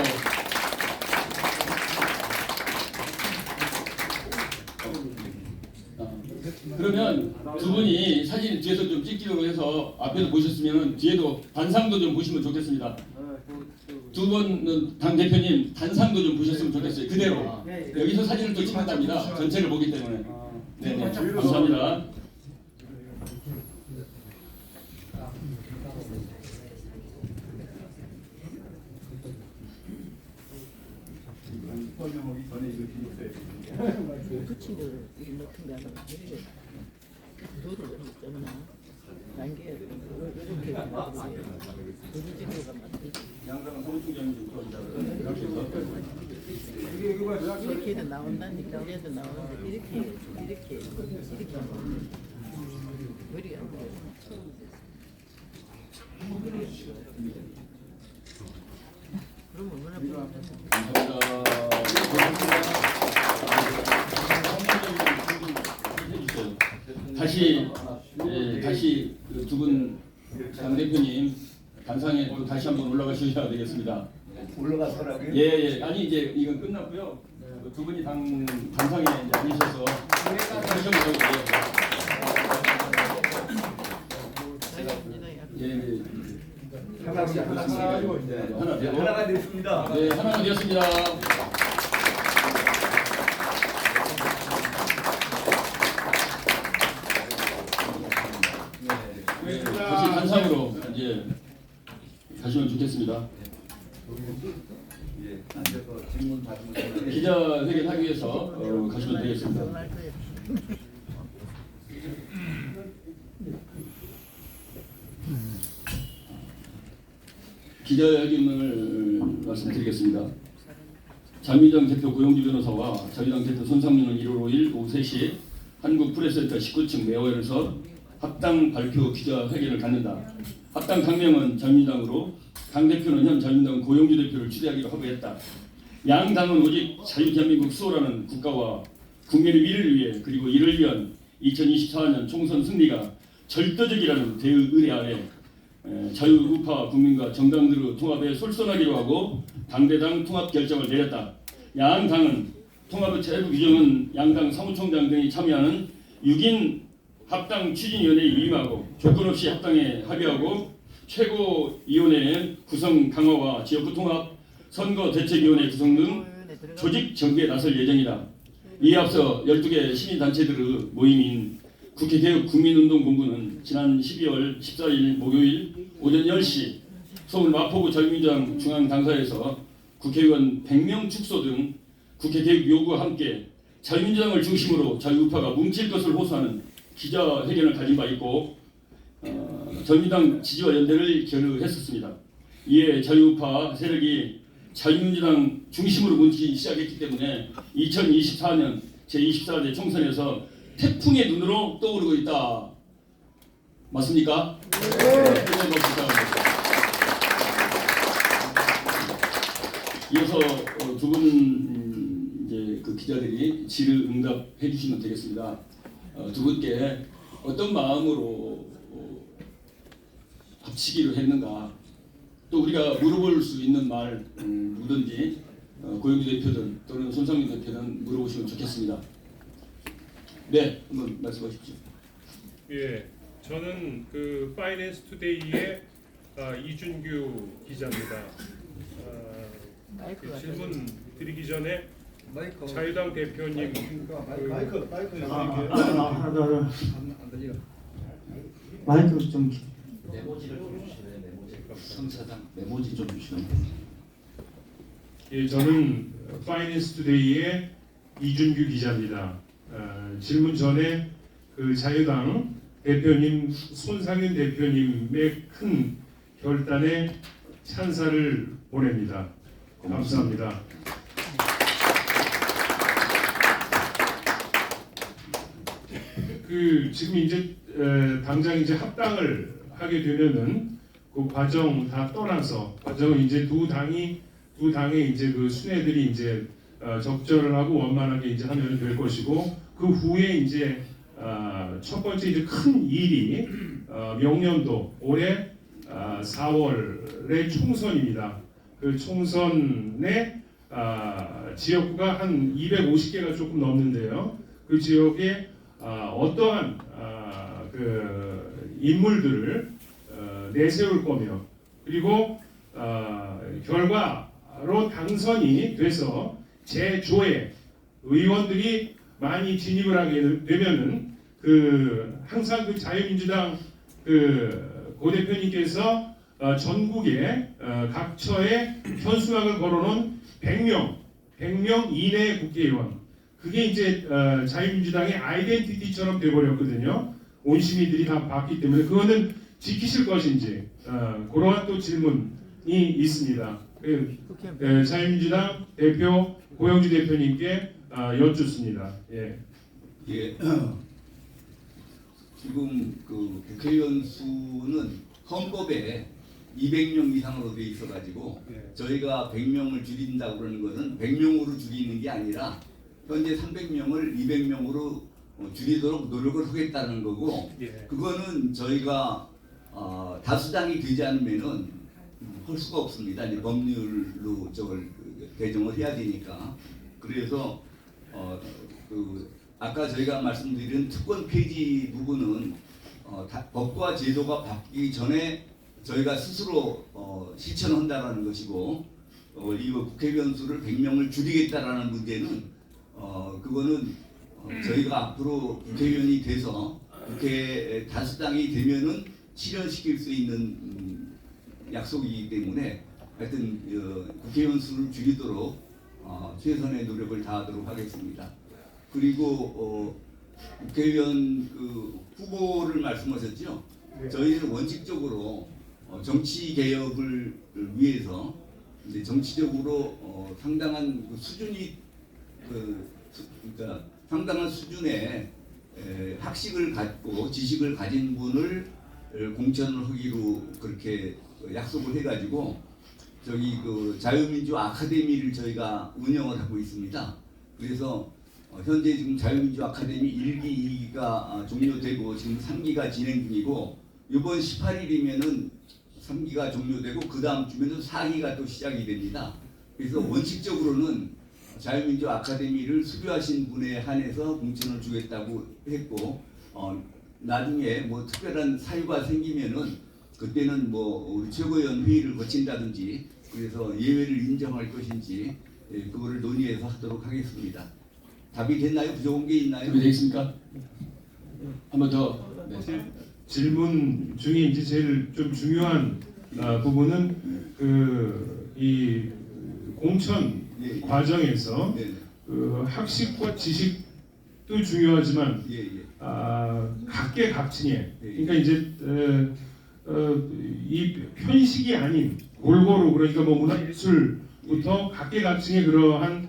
그러면 두 분이 사진 뒤에서 좀 찍기로 해서 앞에서 보셨으면 뒤에도 단상도 좀 보시면 좋겠습니다. 두 분은 당 대표님 단상도 좀 보셨으면 좋겠어요. 그대로 여기서 사진을 또 찍는답니다. 전체를 보기 때문에. 네, 감사합니다. 부치를 넣던 거 하나 돌을 넣었잖아. 난게 이렇게 도루지도가 만들지. 양상은 사무총장님 이렇게 해도 나온다니까. 우리도 나오는데 이렇게 머리가 안 돼. 그럼 얼마나 다시 두 분 당 대표님 단상에 또 다시 한번 올라가셔야 되겠습니다. 올라가서라고요? 예. 아니 이제 이건 끝났고요. 두 분이 단상에 이제 앉으셔서 하시면 되고요. 예. 하나가 됐습니다. 네, 하나가 되었습니다. 다시 단상으로 이제 가시면 좋겠습니다. 기자회견 하기 위해서 가시면 되겠습니다. 기자회견을 말씀드리겠습니다. 자유민주당 대표 고영주 변호사와 자유당 대표 손상민은 1월 5일 오후 3시 한국프레스센터 19층 매화에서 합당 발표 기자회견을 갖는다. 합당 당명은 자유민주당으로 당대표는 현 자유민당 고영주 대표를 추대하기로 합의했다. 양 당은 오직 자유 대한민국 수호라는 국가와 국민의 미래를 위해 그리고 이를 위한 2024년 총선 승리가 절대적이라는 대의의례하에 자유우파 국민과 정당들의 통합에 솔선하기로 하고 당대당 통합 결정을 내렸다. 양 당은 통합의 세부 규정은 양당 사무총장 등이 참여하는 6인 합당 추진위원회에 위임하고 조건 없이 합당에 합의하고 최고위원회 구성 강화와 지역구 통합, 선거대책위원회 구성 등 조직 정비에 나설 예정이다. 이에 앞서 12개 시민단체들의 모임인 국회개혁국민운동본부는 지난 12월 14일 목요일 오전 10시 서울 마포구 자유민주당 중앙당사에서 국회의원 100명 축소 등 국회개혁 요구와 함께 자유민주당을 중심으로 자유우파가 뭉칠 것을 호소하는 기자회견을 가진 바 있고 자유민주당 지지와 연대를 결의했었습니다. 이에 자유우파 세력이 자유민주당 중심으로 뭉치기 시작했기 때문에 2024년 제24대 총선에서 태풍의 눈으로 떠오르고 있다. 맞습니까? 네. 이어서 두 분 이제 그 기자들이 질의 응답해 주시면 되겠습니다. 두 분께 어떤 마음으로 합치기로 했는가, 또 우리가 물어볼 수 있는 말 누구든지 고영주 대표든 또는 손상민 대표든 물어보시면 좋겠습니다. 네, 한번 말씀하십시오. 예, 저는 그 파이낸스 투데이의 이준규 기자입니다. 그 질문 드리기 전에 자유당 대표님 마이크 좀 메모지를 좀 주시네요. 메모지. 성사장 메모지 좀 주시면. 예, 저는 파이낸스 투데이의 이준규 기자입니다. 질문 전에 그 자유당 대표님 손상윤 대표님의 큰 결단에 찬사를 보냅니다. 감사합니다. 그 지금 이제 당장 이제 합당을 하게 되면은 그 과정 다 떠나서 과정은 이제 두 당의 이제 그 순회들이 이제 적절을 하고 원만하게 이제 하면 될 것이고 그 후에 이제 첫 번째 이제 큰 일이 명년도 올해 4월의 총선입니다. 그 총선에 지역구가 한 250개가 조금 넘는데요. 그 지역에 어떠한 그 인물들을 내세울 거며 그리고 결과로 당선이 돼서 제조에 의원들이 많이 진입을 하게 되면은 그 항상 그 자유민주당 그 고대표님께서 전국에 각처에 현수막을 걸어놓은 100명 이내의 국회의원 그게 이제 자유민주당의 아이덴티티처럼 돼버렸거든요. 온 시민들이 다 봤기 때문에 그거는 지키실 것인지 그러한 또 질문이 있습니다. 자유민주당 대표 고영주 대표님께 여쭙습니다. 예. 예. 지금 그 국회의원 수는 헌법에 200명 이상으로 돼 있어가지고 저희가 100명을 줄인다고 그러는 것은 100명으로 줄이는 게 아니라 현재 300명을 200명으로 줄이도록 노력을 하겠다는 거고 그거는 저희가 다수당이 되지 않으면은 할 수가 없습니다. 이제 법률로 저걸 개정을 해야 되니까. 그래서 그 아까 저희가 말씀드린 특권 폐지 부분은 법과 제도가 바뀌기 전에 저희가 스스로 실천한다라는 것이고 이 국회의원 수를 100명을 줄이겠다라는 문제는 그거는 저희가 앞으로 국회의원이 돼서 국회 다수당이 되면은 실현시킬 수 있는 약속이기 때문에 하여튼 국회의원 수를 줄이도록 최선의 노력을 다하도록 하겠습니다. 그리고 국회의원 그 후보를 말씀하셨죠. 저희는 원칙적으로 정치 개혁을 위해서 이제 정치적으로 상당한 그 수준이 그러니까 상당한 수준의 학식을 갖고 지식을 가진 분을 공천을 하기로 그렇게 약속을 해가지고 저기 그 자유민주 아카데미를 저희가 운영을 하고 있습니다. 그래서 현재 지금 자유민주 아카데미 1기, 2기가 종료되고 지금 3기가 진행 중이고 이번 18일이면은 3기가 종료되고 그 다음 주면은 4기가 또 시작이 됩니다. 그래서 원칙적으로는 자유민주 아카데미를 수료하신 분에 한해서 공천을 주겠다고 했고 나중에 뭐 특별한 사유가 생기면은 그때는 뭐 우리 최고위원 회의를 거친다든지 그래서 예외를 인정할 것인지 그거를 논의해서 하도록 하겠습니다. 답이 됐나요? 부족한 게 있나요? 준비되겠습니까? 한 번 더. 네. 질문 중에 이제 제일 좀 중요한 부분은 그 이 공천 과정에서 그 학식과 지식도 중요하지만 각계각층에 그러니까 이제 이 편식이 아닌 골고루 그러니까 뭐 문화예술부터 각계각층의 그러한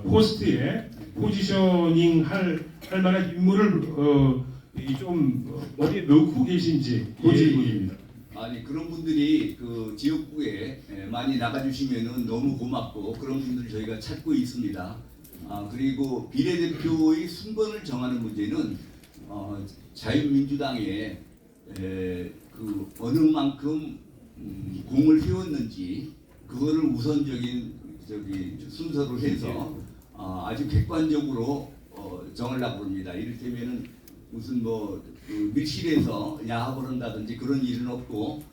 포스트에 포지셔닝 할 만한 인물을 좀 어디에 넣고 계신지 그 질문입니다. 아니 그런 분들이 그 지역구에 많이 나가주시면은 너무 고맙고 그런 분들 저희가 찾고 있습니다. 그리고 비례대표의 순번을 정하는 문제는 자유민주당에 그 어느 만큼 공을 세웠는지 그거를 우선적인 저기 순서로 해서 아주 객관적으로 정하려고 합니다. 이를테면은 무슨 그 밀실에서 야합을 한다든지 그런 일은 없고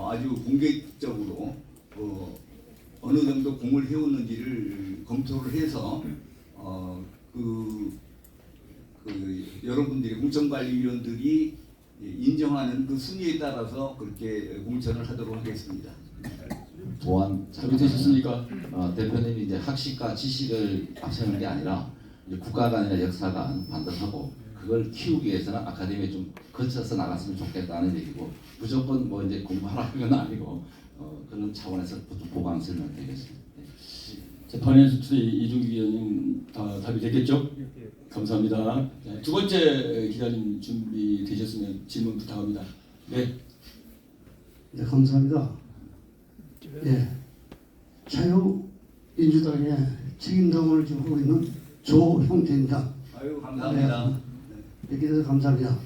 아주 공개적으로 어느 정도 공을 해왔는지를 검토를 해서 그 여러분들이 공천관리위원들이 인정하는 그 순위에 따라서 그렇게 공천을 하도록 하겠습니다. 보완 준비되셨습니까? 대표님이 이제 학식과 지식을 앞세우는 게 아니라 이제 국가관이나 역사관 반듯하고 그걸 키우기 위해서는 아카데미에 좀 거쳐서 나갔으면 좋겠다는 얘기고 무조건 뭐 이제 공부하라는 건 아니고 그런 차원에서 좀 보강 설명드리겠습니다. 재판에서 이종기 위원님 답이 됐겠죠? 감사합니다. 자, 두 번째 기자님 준비되셨으면 질문 부탁합니다. 네. 네, 감사합니다. 예, 자유민주당의 책임당을 지금 하고 있는 조형태입니다. 아유, 감사합니다. 네, 이렇게 돼서 감사합니다.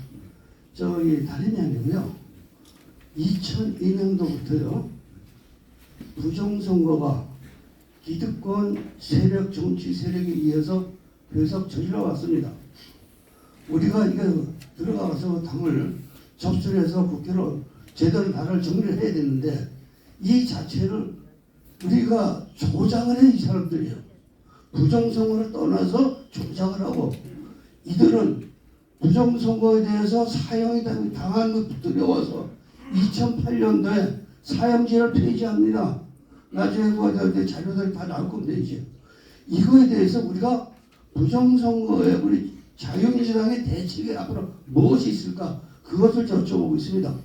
저기 다름이 아니고요. 2002년도부터요. 부정선거가 기득권 세력, 정치 세력에 의해서 계속 저질러 왔습니다. 우리가 이거 들어가서 당을 접수해서 국회로 제대로 나라를 정리를 해야 되는데 이 자체를 우리가 조작을 해 이 사람들이요. 부정선거를 떠나서 조작을 하고 이들은 부정선거에 대해서 사형이 당한 것 두려워서 2008년도에 사형제를 폐지합니다. 나중에 그 자료들이 다 나올 겁니다. 이제 이거에 대해서 우리가 부정선거에 우리 자유민주당의 대책이 앞으로 무엇이 있을까 그것을 여쭤보고 있습니다.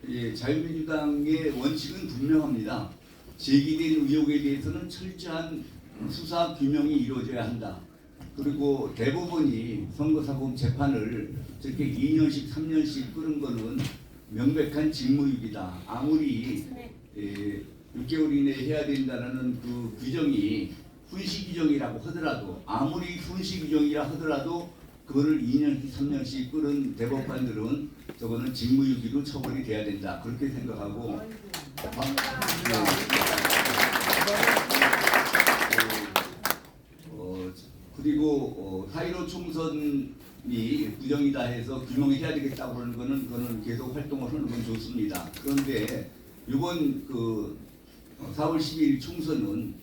예, 자유민주당의 원칙은 분명합니다. 제기된 의혹에 대해서는 철저한 수사 규명이 이루어져야 한다. 그리고 대법원이 선거사범 재판을 저렇게 2년씩 3년씩 끌은 거는 명백한 직무유기다. 아무리 6개월 이내에 해야 된다는 그 규정이 훈시 규정이라고 하더라도 아무리 훈시 규정이라 하더라도 그거를 2년씩 3년씩 끌은 대법관들은 저거는 직무유기로 처벌이 돼야 된다. 그렇게 생각하고 그리고 4.15 총선이 부정이다 해서 규명해야 되겠다고 그러는 거는 그거는 계속 활동을 하는 건 좋습니다. 그런데 이번 그 4월 12일 총선은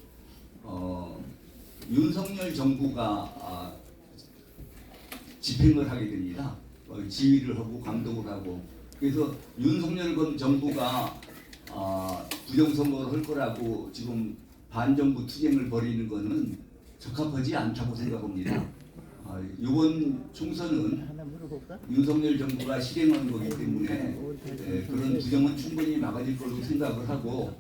윤석열 정부가 집행을 하게 됩니다. 지휘를 하고 감독을 하고 그래서 윤석열 정부가 부정선거를 할 거라고 지금 반정부 투쟁을 벌이는 것은 적합하지 않다고 생각합니다. 이번 총선은 윤석열 정부가 실행한 거기 때문에 그런 부정은 충분히 막아질 걸로 생각을 하고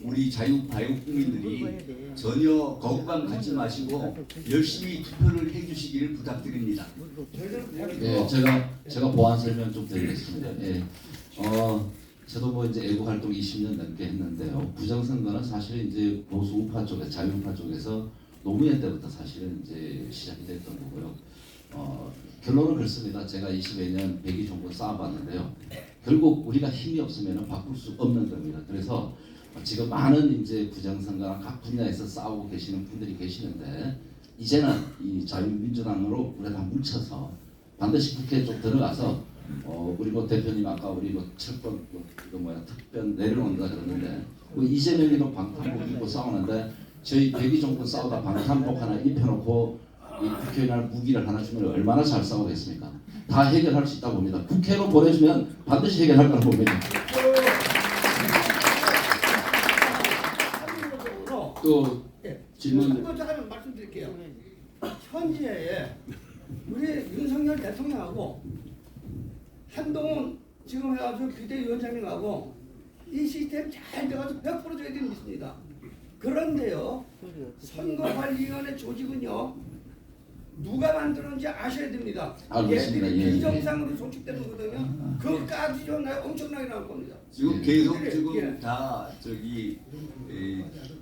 우리 자유바유 국민들이 전혀 거부감 갖지 마시고 열심히 투표를 해주시기를 부탁드립니다. 네, 제가 보완 설명 좀 드리겠습니다. 예, 저도 뭐 이제 애국 활동 20년 넘게 했는데요. 부정선거는 사실 이제 보수 우파 쪽에 자유우파 쪽에서 노무현 때부터 사실은 이제 시작이 됐던 거고요. 결론은 그렇습니다. 제가 20여 년 백의 정권 쌓아봤는데요. 결국 우리가 힘이 없으면 바꿀 수 없는 겁니다. 그래서 지금 많은 이제 부정선거나 각 분야에서 싸우고 계시는 분들이 계시는데 이제는 이 자유민주당으로 우리가 다 뭉쳐서 반드시 국회에 좀 들어가서 우리 뭐 대표님 아까 우리 뭐 철권 특별 내려온다 그러는데 뭐 이재명이도 방탄복 입고 싸우는데 저희 백의 정권 싸우다 방탄복 하나 입혀놓고 이 국회의원 무기를 하나 주면 얼마나 잘 싸우겠습니까? 다 해결할 수 있다고 봅니다. 국회로 보내주면 반드시 해결할 거라고 봅니다. 또 질문. 하나 말씀드릴게요. 현재에 우리 윤석열 대통령하고 한동훈 지금 해가지고 비대위원장님하고 이 시스템 잘 돼가지고 100% 저희들이 믿습니다. 그런데요, 선거관리위원회 조직은요, 누가 만들었는지 아셔야 됩니다. 알겠습니다. 얘들이 예, 비정상으로 조직되는 거거든요. 그것까지 좀 엄청나게 나올 겁니다. 지금 계속 그래, 지금 예. 다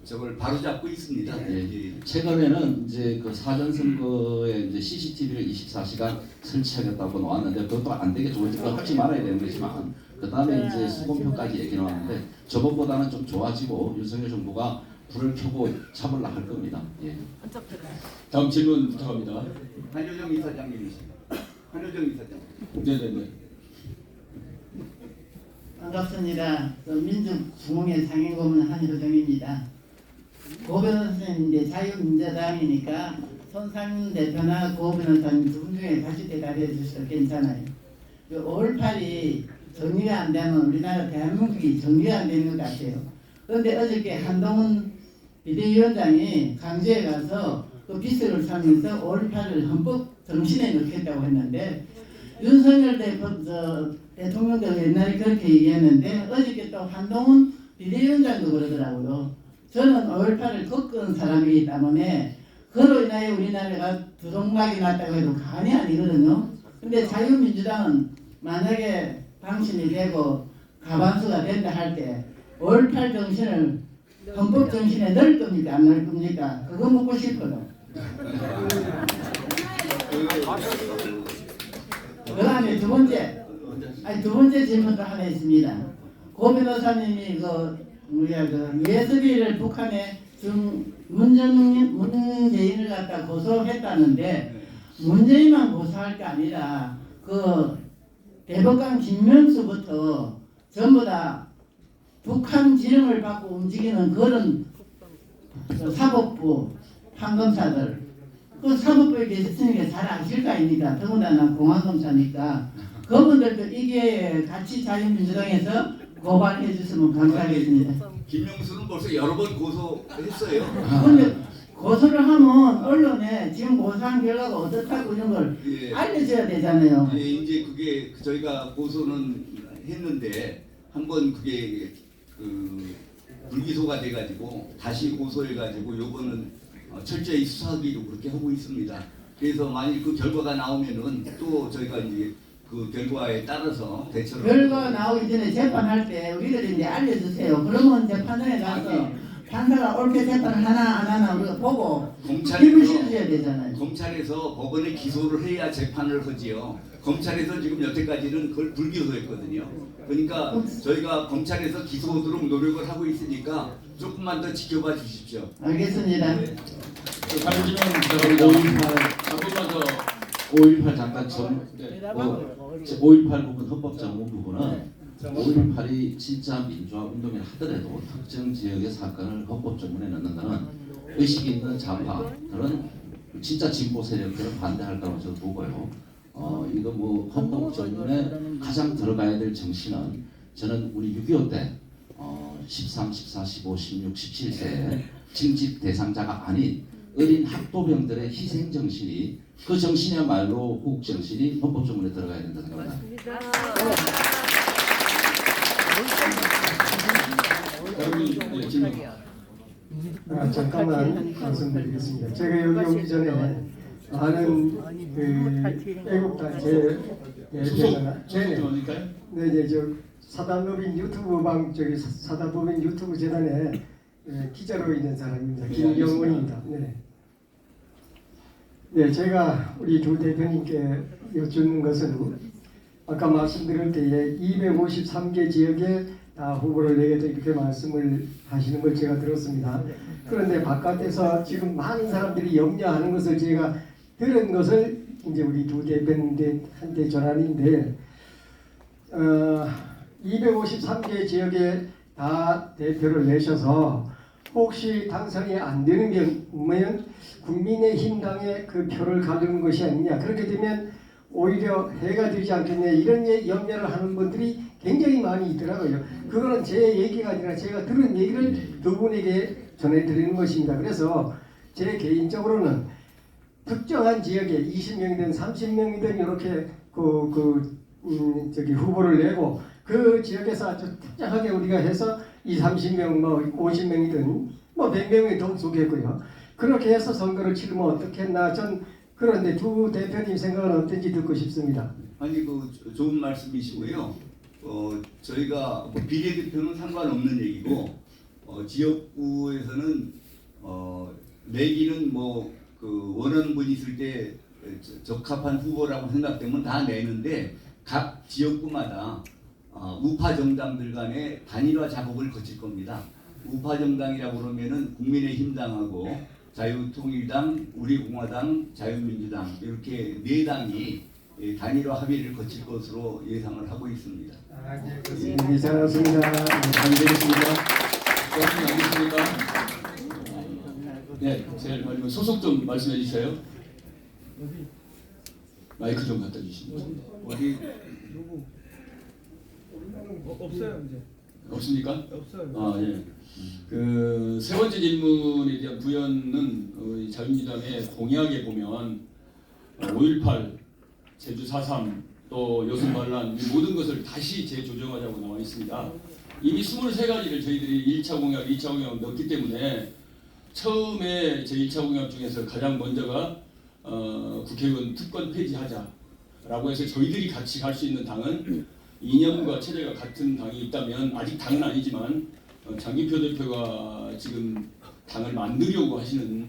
저걸 바로잡고 있습니다. 예. 최근에는 이제 그 사전선거에 이제 CCTV를 24시간 설치하겠다고 나왔는데 그것도 안 되게 좋으니까 하지 말아야 되는 거지만 그 다음에 이제 수공표까지 얘기 나왔는데 저번보다는 좀 좋아지고 윤석열 정부가 불을 켜고 잡으려 할 겁니다. 예. 다음 질문 부탁합니다. 한효정 이사장님이십니다. 한효정 이사장. 네네네. 반갑습니다. 민주주몽의 상임고문 한효정입니다. 고 변호사님인데 자유민주당이니까 손상윤 대표나 고 변호사님 두 분 중에 다시 대답해 주셔도 괜찮아요. 5월 8일 정리가 안 되면 우리나라 대한민국이 정리가 안 되는 것 같아요. 그런데 어저께 한동훈 비대위원장이 강주에 가서 그 비서를 삼면서 5월 8일 헌법 정신에 넣겠다고 했는데 윤석열 대통령도 옛날에 그렇게 얘기했는데 어저께 또 한동훈 비대위원장도 그러더라고요. 저는 5월 8일 겪은 사람이기 때문에 그로 인하여 우리나라가 두동락이 났다고 해도 과언이 아니거든요. 근데 자유민주당은 만약에 당신이 되고 가반수가 된다 할 때 5.18 정신을 헌법 정신에 넣을 겁니까? 안 넣을 겁니까? 그거 묻고 싶어요. 그 다음에 두 번째 질문도 하나 있습니다. 고 변호사님이 우리가 예습이를 북한에 문재인을 갖다 고소했다는데 문재인만 고소할 게 아니라 대법관 김명수부터 전부 다 북한 지령을 받고 움직이는 그런 사법부 판검사들 그 사법부에 계셨으니까 잘 아실 거 아닙니까? 더군다나 공안검사니까 그분들도 이게 같이 자유민주당에서 고발해 주시면 감사하겠습니다. 김명수는 벌써 여러 번 고소했어요. 그런데 고소를 하면 언론에 지금 고소한 결과가 어떻다고 이런 걸 알려줘야 되잖아요. 예, 이제 그게 저희가 고소는 했는데 한번 그게 불기소가 돼가지고 다시 고소해가지고 요거는 철저히 수사하기로 그렇게 하고 있습니다. 그래서 만일 그 결과가 나오면은 또 저희가 이제 그 결과에 따라서 대처를 결과가 나오기 전에 재판할 때 우리들이 이제 알려주세요. 그러면 재판장에 가서 판사가 옳게 재판을 하나 안 하나 우리가 보고 힘을 실어줘야 되잖아요. 검찰에서 법원에 기소를 해야 재판을 하지요. 검찰에서 지금 여태까지는 그걸 불기소했거든요. 그러니까 저희가 검찰에서 기소하도록 노력을 하고 있으니까 조금만 더 지켜봐 주십시오. 알겠습니다. 네. 5.18 잠깐 5.18 부분 헌법 전문 부분은 5.18이 진짜 민주화 운동을 하더라도 특정 지역의 사건을 헌법 전문에 넣는다는 의식 있는 좌파들은 진짜 진보 세력들은 반대할 거라고 저는 보고요. 이거 헌법 전문에 가장 들어가야 될 정신은 저는 우리 6.25 때 13, 14, 15, 16, 17세 징집 대상자가 아닌 어린 학도병들의 희생 정신이 그 정신이야말로 호국 정신이 헌법 전문에 들어가야 된다 생각합니다. 잠깐만 말씀드리겠습니다. 제가 여기 오기 전에 많은 애국단 사단법인 유튜브 사단법인 유튜브 재단에 기자로 있는 사람입니다. 김경원입니다. 네, 제가 우리 두 대표님께 여쭙는 것은 아까 말씀드릴 때에 253개 지역에 다 후보를 내겠다 이렇게 말씀을 하시는 걸 제가 들었습니다. 그런데 바깥에서 지금 많은 사람들이 염려하는 것을 제가 들은 것을 이제 우리 두 대표님한테 전하는데 253개 지역에 다 대표를 내셔서 혹시 당선이 안 되는 경우면 국민의힘당에 그 표를 가두는 것이 아니냐. 그렇게 되면 오히려 해가 되지 않겠냐. 이런 염려를 하는 분들이 굉장히 많이 있더라고요. 그거는 제 얘기가 아니라 제가 들은 얘기를 두 분에게 전해드리는 것입니다. 그래서 제 개인적으로는 특정한 지역에 20명이든 30명이든 이렇게 후보를 내고 그 지역에서 아주 특정하게 우리가 해서 30명, 50명이든 100명이 좋겠고요. 그렇게 해서 선거를 치르면 어떻겠나. 전 그런데 두 대표님 생각은 어떤지 듣고 싶습니다. 아니 좋은 말씀이시고요. 저희가 비례대표는 상관없는 얘기고 지역구에서는 내기는 원하는 분이 있을 때 적합한 후보라고 생각되면 다 내는데 각 지역구마다 우파 정당들 간의 단일화 작업을 거칠 겁니다. 우파 정당이라고 그러면은 국민의힘당하고 자유통일당, 우리공화당, 자유민주당 이렇게 네 당이 단일화 합의를 거칠 것으로 예상을 하고 있습니다. 네, 잘하셨습니다. 잘 되겠습니다. 알겠습니다. 네, 제일 마지막 소속 좀 말씀해 주세요. 마이크 좀 갖다 주시면. 어디 없어요 이제. 없습니까? 없어요. 예. 세 번째 질문에 대한 부연은 자유민주당의 공약에 보면 5.18, 제주 4.3, 또 여순반란 이 모든 것을 다시 재조정하자고 나와 있습니다. 이미 23가지를 저희들이 1차 공약, 2차 공약 넣었기 때문에 처음에 제 1차 공약 중에서 가장 먼저가 국회의원 특권 폐지하자라고 해서 저희들이 같이 갈 수 있는 당은 이념과 체제가 같은 당이 있다면, 아직 당은 아니지만 장기표 대표가 지금 당을 만들려고 하시는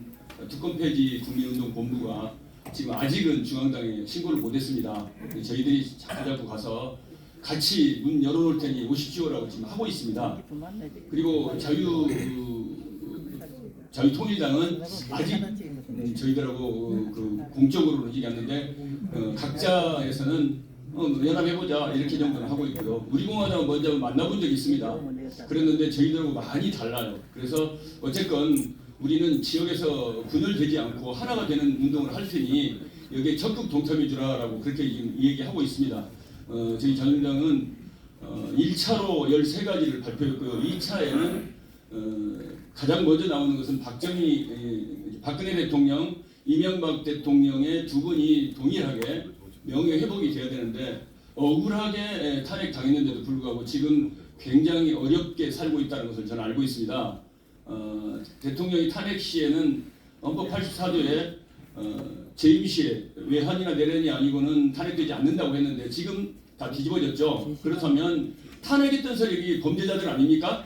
특권 폐지 국민운동 본부가 지금 아직은 중앙당에 신고를 못했습니다. 저희들이 자꾸 가서 같이 문 열어놓을 테니 오십시오라고 지금 하고 있습니다. 그리고 자유통일당은 아직 저희들하고 그 공적으로는 얘기 않는데 각자에서는 연합해보자 이렇게 정도는 하고 있고요. 우리공화당은 먼저 만나본 적이 있습니다. 그랬는데 저희들하고 많이 달라요. 그래서 어쨌건 우리는 지역에서 분열되지 않고 하나가 되는 운동을 할 테니 여기에 적극 동참해 주라라고 그렇게 지금 얘기하고 있습니다. 저희 자유당은 1차로 13가지를 발표했고요. 2차에는 가장 먼저 나오는 것은 박근혜 대통령, 이명박 대통령의 두 분이 동일하게 명예회복이 돼야 되는데 억울하게 탄핵당했는데도 불구하고 지금 굉장히 어렵게 살고 있다는 것을 저는 알고 있습니다. 대통령이 탄핵 시에는 헌법 84조에 재임 시에 외환이나 내란이 아니고는 탄핵되지 않는다고 했는데 지금 다 뒤집어졌죠. 그렇다면 탄핵했던 세력이 범죄자들 아닙니까?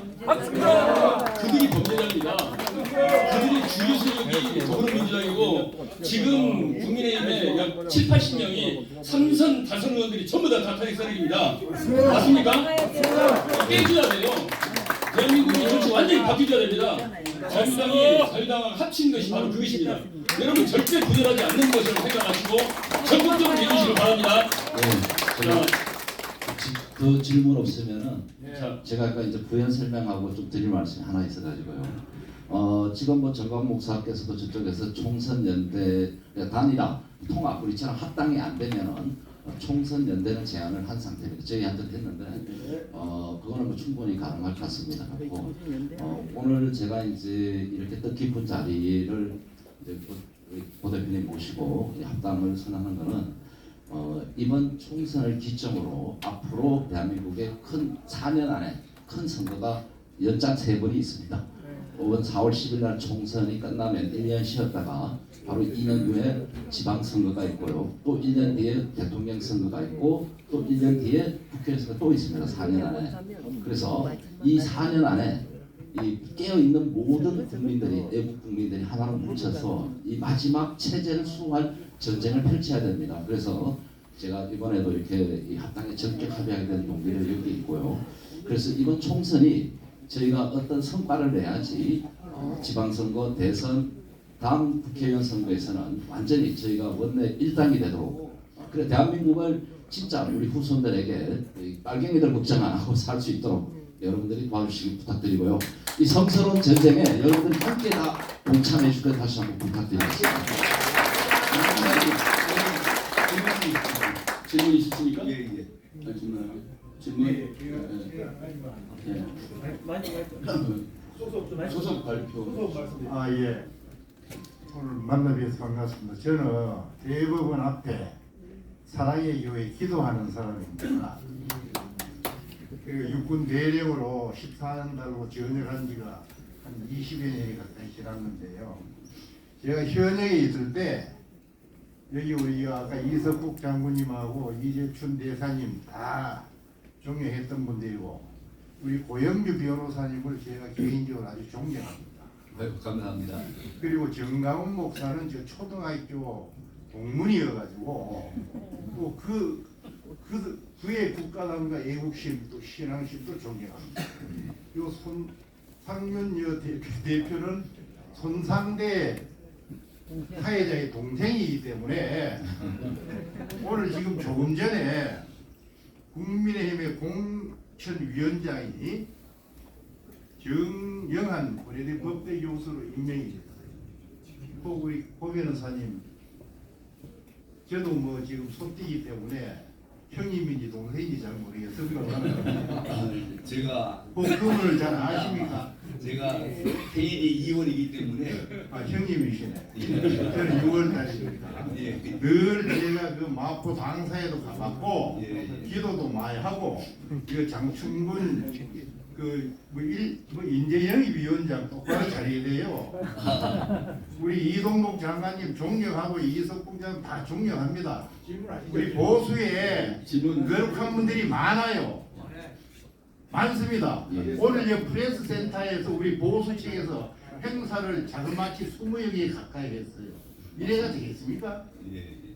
그들이 범죄자입니다. 그들이 주요 세력이 더불어민주당이고 지금 국민의힘에 약 7, 80명이 3선, 5선 의원들이 전부 다 탄핵 세력입니다. 맞습니까? 깨줘야 돼요. 대한민국의 정치 완전히 바뀌어야 됩니다. 자유당과 합친 것이 바로 그것입니다. 여러분 절대 부결하지 않는 것이라고 생각하시고 적극적으로 해주시기 바랍니다. 그 질문 없으면은 제가 아까 이제 부연 설명하고 좀 드릴 말씀이 하나 있어가지고요. 지금 뭐 정광 목사께서도 저쪽에서 총선 연대 단일화 통합 우리처럼 합당이 안 되면은 총선 연대는 제안을 한 상태입니다. 저희한테 했는데 그거는 뭐 충분히 가능할 것 같습니다. 그리고 오늘 제가 이제 이렇게 뜻깊은 자리를 이제 고 대표님 모시고 합당을 선언하는 거는 이번 총선을 기점으로 앞으로 대한민국의 큰 4년 안에 큰 선거가 연장 3번이 있습니다. 이번 4월 10일 날 총선이 끝나면 1년 쉬었다가 바로 2년 후에 지방선거가 있고요. 또 1년 뒤에 대통령 선거가 있고 또 1년 뒤에 국회 선거가 또 있습니다. 4년 안에. 그래서 이 4년 안에 이 깨어있는 모든 국민들이, 애국 국민들이 하나로 뭉쳐서 이 마지막 체제를 수호할 전쟁을 펼쳐야 됩니다. 그래서 제가 이번에도 이렇게 이 합당에 적극 합의하게 된 동기를 여기 있고요. 그래서 이번 총선이 저희가 어떤 성과를 내야지 지방선거, 대선, 다음 국회의원 선거에서는 완전히 저희가 원내 일당이 되도록 그래 대한민국을 진짜 우리 후손들에게 빨갱이들 걱정 안 하고 살 수 있도록 여러분들이 도와주시기 부탁드리고요. 이 성스러운 전쟁에 여러분들이 함께 다 동참해 줄 것 다시 한번 부탁드리겠습니다. 질문 있으십니까? 예. 질문. 소속 발표. 예. 오늘 만나뵈서 반갑습니다. 저는 대법원 앞에 사랑의 교회 기도하는 사람입니다. 육군 대령으로 14년 달로 전역한 지가 한 20여 년이 가까이 지났는데요. 제가 현역에 있을 때 여기 우리가 아까 이석국 장군님하고 이재춘 대사님 다 존경했던 분들이고 우리 고영주 변호사님을 제가 개인적으로 아주 존경합니다. 네, 감사합니다. 그리고 정강훈 목사는 저 초등학교 동문이어가지고 또 그의 국가담과 애국심 또 신앙심도 존경합니다. 요 손상윤 대표는 손상대 사회자의 동생이기 때문에 오늘 지금 조금 전에 국민의힘의 공천위원장이 정영한 고려대 법대 교수로 임명이 됐어요. 우리 고 변호사님, 저도 뭐 지금 소띠기 때문에 형님인지 동생인지 잘 모르겠습니다만 제가 그분을 잘 아십니까? 제가 개인이 이혼이기 때문에 형님이시네. 저는 6월달입니다. 늘 제가 그 마포 당사에도 가봤고 기도도 많이 하고 그 장충군 뭐 인재영입 위원장 똑바로 잘해야 돼요. 우리 이동복 장관님 존경하고 이석봉 장관 다 존경합니다. 우리 보수에 노력한 분들이 많아요. 많습니다. 오늘 이 프레스 센터에서 우리 보수 측에서 행사를 자그마치 20여개 가까이 했어요. 이래가 되겠습니까?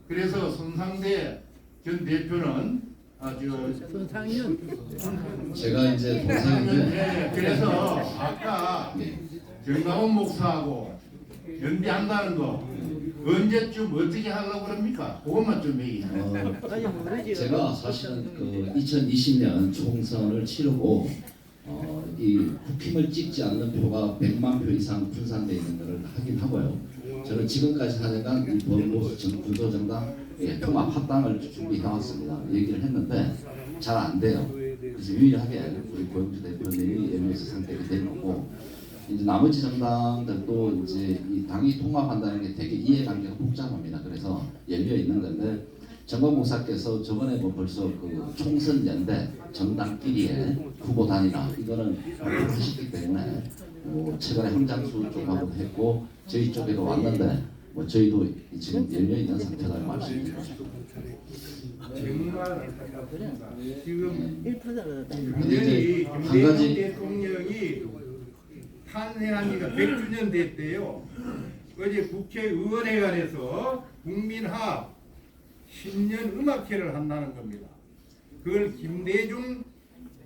그래서 손상대 전 대표는 손상윤 제가 이제 동생인데 네, 그래서 아까 정강원 목사하고 연대한다는 거 언제쯤 어떻게 하려고 그럽니까? 그것만 좀 얘기해요. 제가 사실은 그 2020년 총선을 치르고 이 국힘을 찍지 않는 표가 100만 표 이상 분산되어 있는 것을 확인하고요. 저는 지금까지 4년간 이 보수 군소정당 통합 합당을 준비해왔습니다. 얘기를 했는데 잘 안 돼요. 그래서 유일하게 우리 고영주 대표님이 MBS 선택이 되고 이제 나머지 정당들도 이제 이 당이 통합한다는 게 되게 이해관계가 복잡합니다. 그래서 열려 있는 건데 정광 목사께서 저번에 뭐 벌써 그 총선 연대 정당끼리의 후보 단일화 이거는 하셨기 때문에 최근에 함장수 쪽하고도 했고 저희 쪽에도 왔는데 뭐 저희도 지금 열려 있는 상태라고 말씀드립니다. 지금 근데 이제 한 김대중 가지 대통령이 탄생한 지가 100주년 됐대요. 어제 국회의원회관에서 국민합 신년 음악회를 한다는 겁니다. 그걸 김대중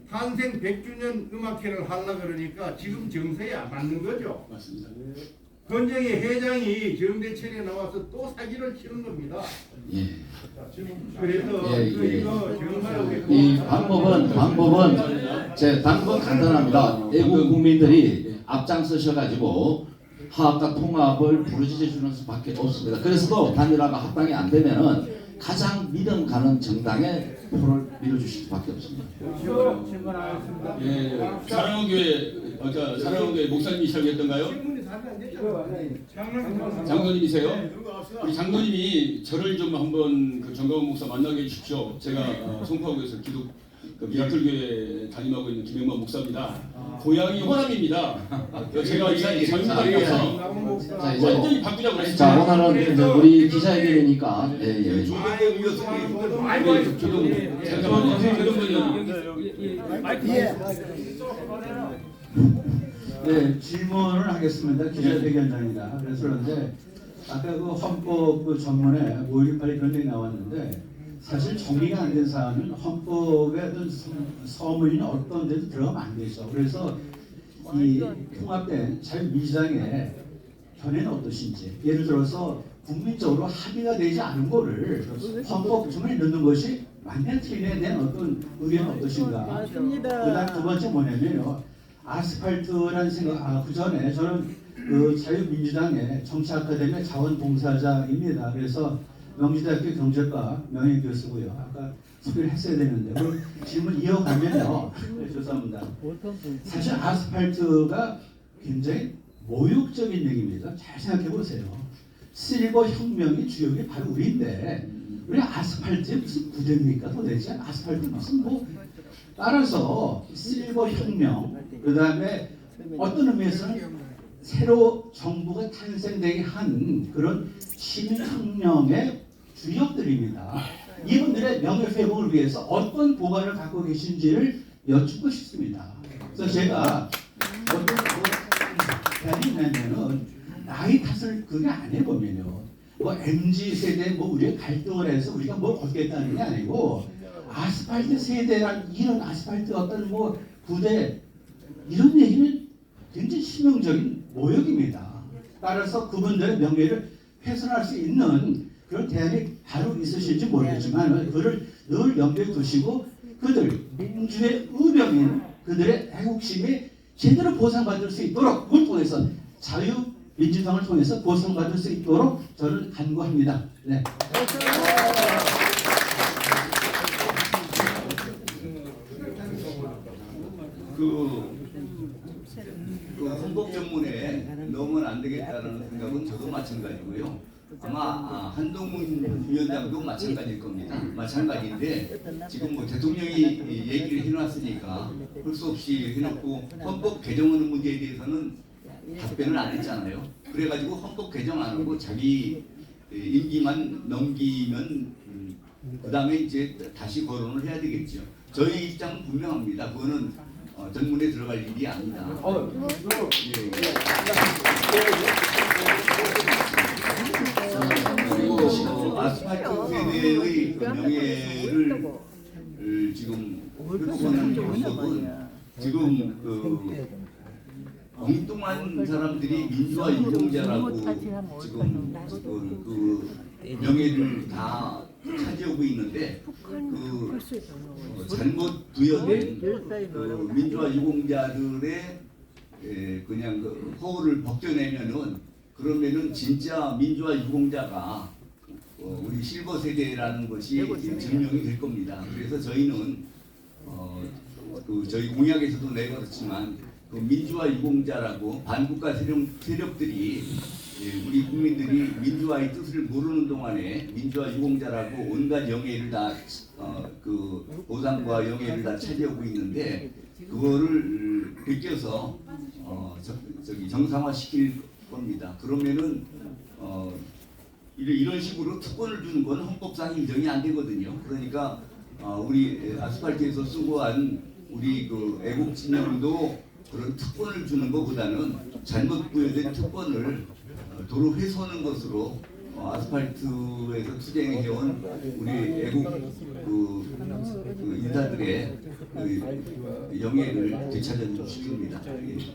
탄생 100주년 음악회를 하려고 그러니까 지금 정서에 안 맞는 거죠. 맞습니다. 권정희 회장이 정대천에 나와서 또 사기를 치는 겁니다. 예. 그래서 이거 정말 이 방법은 제 방법은 간단합니다. 애국 국민들이 앞장서셔가지고 화합과 통합을 부르짖어 주는 수밖에 없습니다. 그래서도 단일화가 합당이 안 되면은 가장 믿음 가는 정당에 표를 밀어주실 수밖에 없습니다. 예, 사랑하는 교회 목사님이 시작했던가요? 장로님이세요? 우리 장로님이 저를 좀 한번 그 정강원 목사 만나게 해주십시오. 제가 송파구에서 기독 그 미라클교회 담임하고 있는 김영만 목사입니다. 고향이 호남입니다. 제가 이 장로님께서 완전히 바꾸자고 그랬습니다. 자, 오늘은 이제 우리 기자회견이니까 예. 네, 질문을 하겠습니다. 기자회견장이다. 그래서 그런데 아까 그 헌법 그 전문에 5.18 그런 얘기 나왔는데 사실 정리가 안 된 사안은 헌법의 어떤 서문이 어떤 데도 들어가면 안 되죠. 그래서 이 통합된 자유민주당의 견해는 어떠신지, 예를 들어서 국민적으로 합의가 되지 않은 거를 헌법 전문에 넣는 것이 맞냐 틀리냐에 대한 어떤 의견은 어떠신가. 맞습니다. 그다음 두 번째 뭐냐면요. 아스팔트라는 생각, 그 전에 저는 그 자유민주당의 정치아카데미 자원봉사자입니다. 그래서 명지대학교 경제과 명예교수고요. 아까 소개를 했어야 되는데 그럼 질문 이어가면요. 네, 죄송합니다. 사실 아스팔트가 굉장히 모욕적인 얘기입니다. 잘 생각해 보세요. 실버 혁명의 주역이 바로 우리인데 우리 아스팔트에 무슨 부대입니까 도대체? 아스팔트 무슨 뭐 따라서 실버 혁명 그 다음에 어떤 의미에서는 새로 정부가 탄생되게 한 그런 시민혁명의 주역들입니다. 이분들의 명예회복을 위해서 어떤 보관을 갖고 계신지를 여쭙고 싶습니다. 그래서 제가 어떤 대안이냐면은 나이 탓을 그게 안 해보면요. 뭐 MZ세대 뭐 우리가 갈등을 해서 우리가 뭘 얻겠다는 게 아니고 아스팔트 세대란 이런 아스팔트 어떤 뭐 부대 이런 얘기는 굉장히 치명적인 모욕입니다. 따라서 그분들의 명예를 훼손할 수 있는 그런 대안이 바로 있으실지 모르겠지만 그를 늘 염두에 두시고 그들 민주의 의병인 그들의 애국심이 제대로 보상받을 수 있도록 그걸 통해서 자유민주당을 통해서 보상받을 수 있도록 저는 간구합니다. 네. 그 헌법 전문에 넣으면 안 되겠다는 생각은 저도 마찬가지고요. 아마 한동훈 위원장도 마찬가지일 겁니다. 마찬가지인데 지금 뭐 대통령이 얘기를 해놨으니까 할 수 없이 해놓고 헌법 개정하는 문제에 대해서는 답변을 안 했잖아요. 그래가지고 헌법 개정 안 하고 자기 임기만 넘기면 그 다음에 이제 다시 거론을 해야 되겠죠. 저희 입장은 분명합니다. 그거는 전문에 들어갈 일이 아니다. 그리고 아스팔트 세대의 명예를 지금 회복하는 모습은 지금 엉뚱한 사람들이 민주화 유공자라고 지금 그 명예를 다 차지하고 있는데 그 잘못 부여된 그 민주화 유공자들의 그냥 그 허울을 벗겨내면은 그러면은 진짜 민주화 유공자가 우리 실버 세대라는 것이 증명이 될 겁니다. 그래서 저희는 그 저희 공약에서도 내걸었지만 그 민주화 유공자라고 반국가 세력들이 우리 국민들이 민주화의 뜻을 모르는 동안에 민주화 유공자라고 온갖 영예를 다 그 보상과 영예를 다 차지하고 있는데 그거를 베껴서 저기 정상화시킬 겁니다. 그러면은 이런 식으로 특권을 주는 건 헌법상 인정이 안 되거든요. 그러니까 우리 아스팔트에서 수고한 우리 그 애국 진영도 그런 특권을 주는 것보다는 잘못 부여된 특권을 도로 훼손하는 것으로 아스팔트에서 투쟁해온 우리 애국 그 인사들의 그 영예를 되찾아주십니다.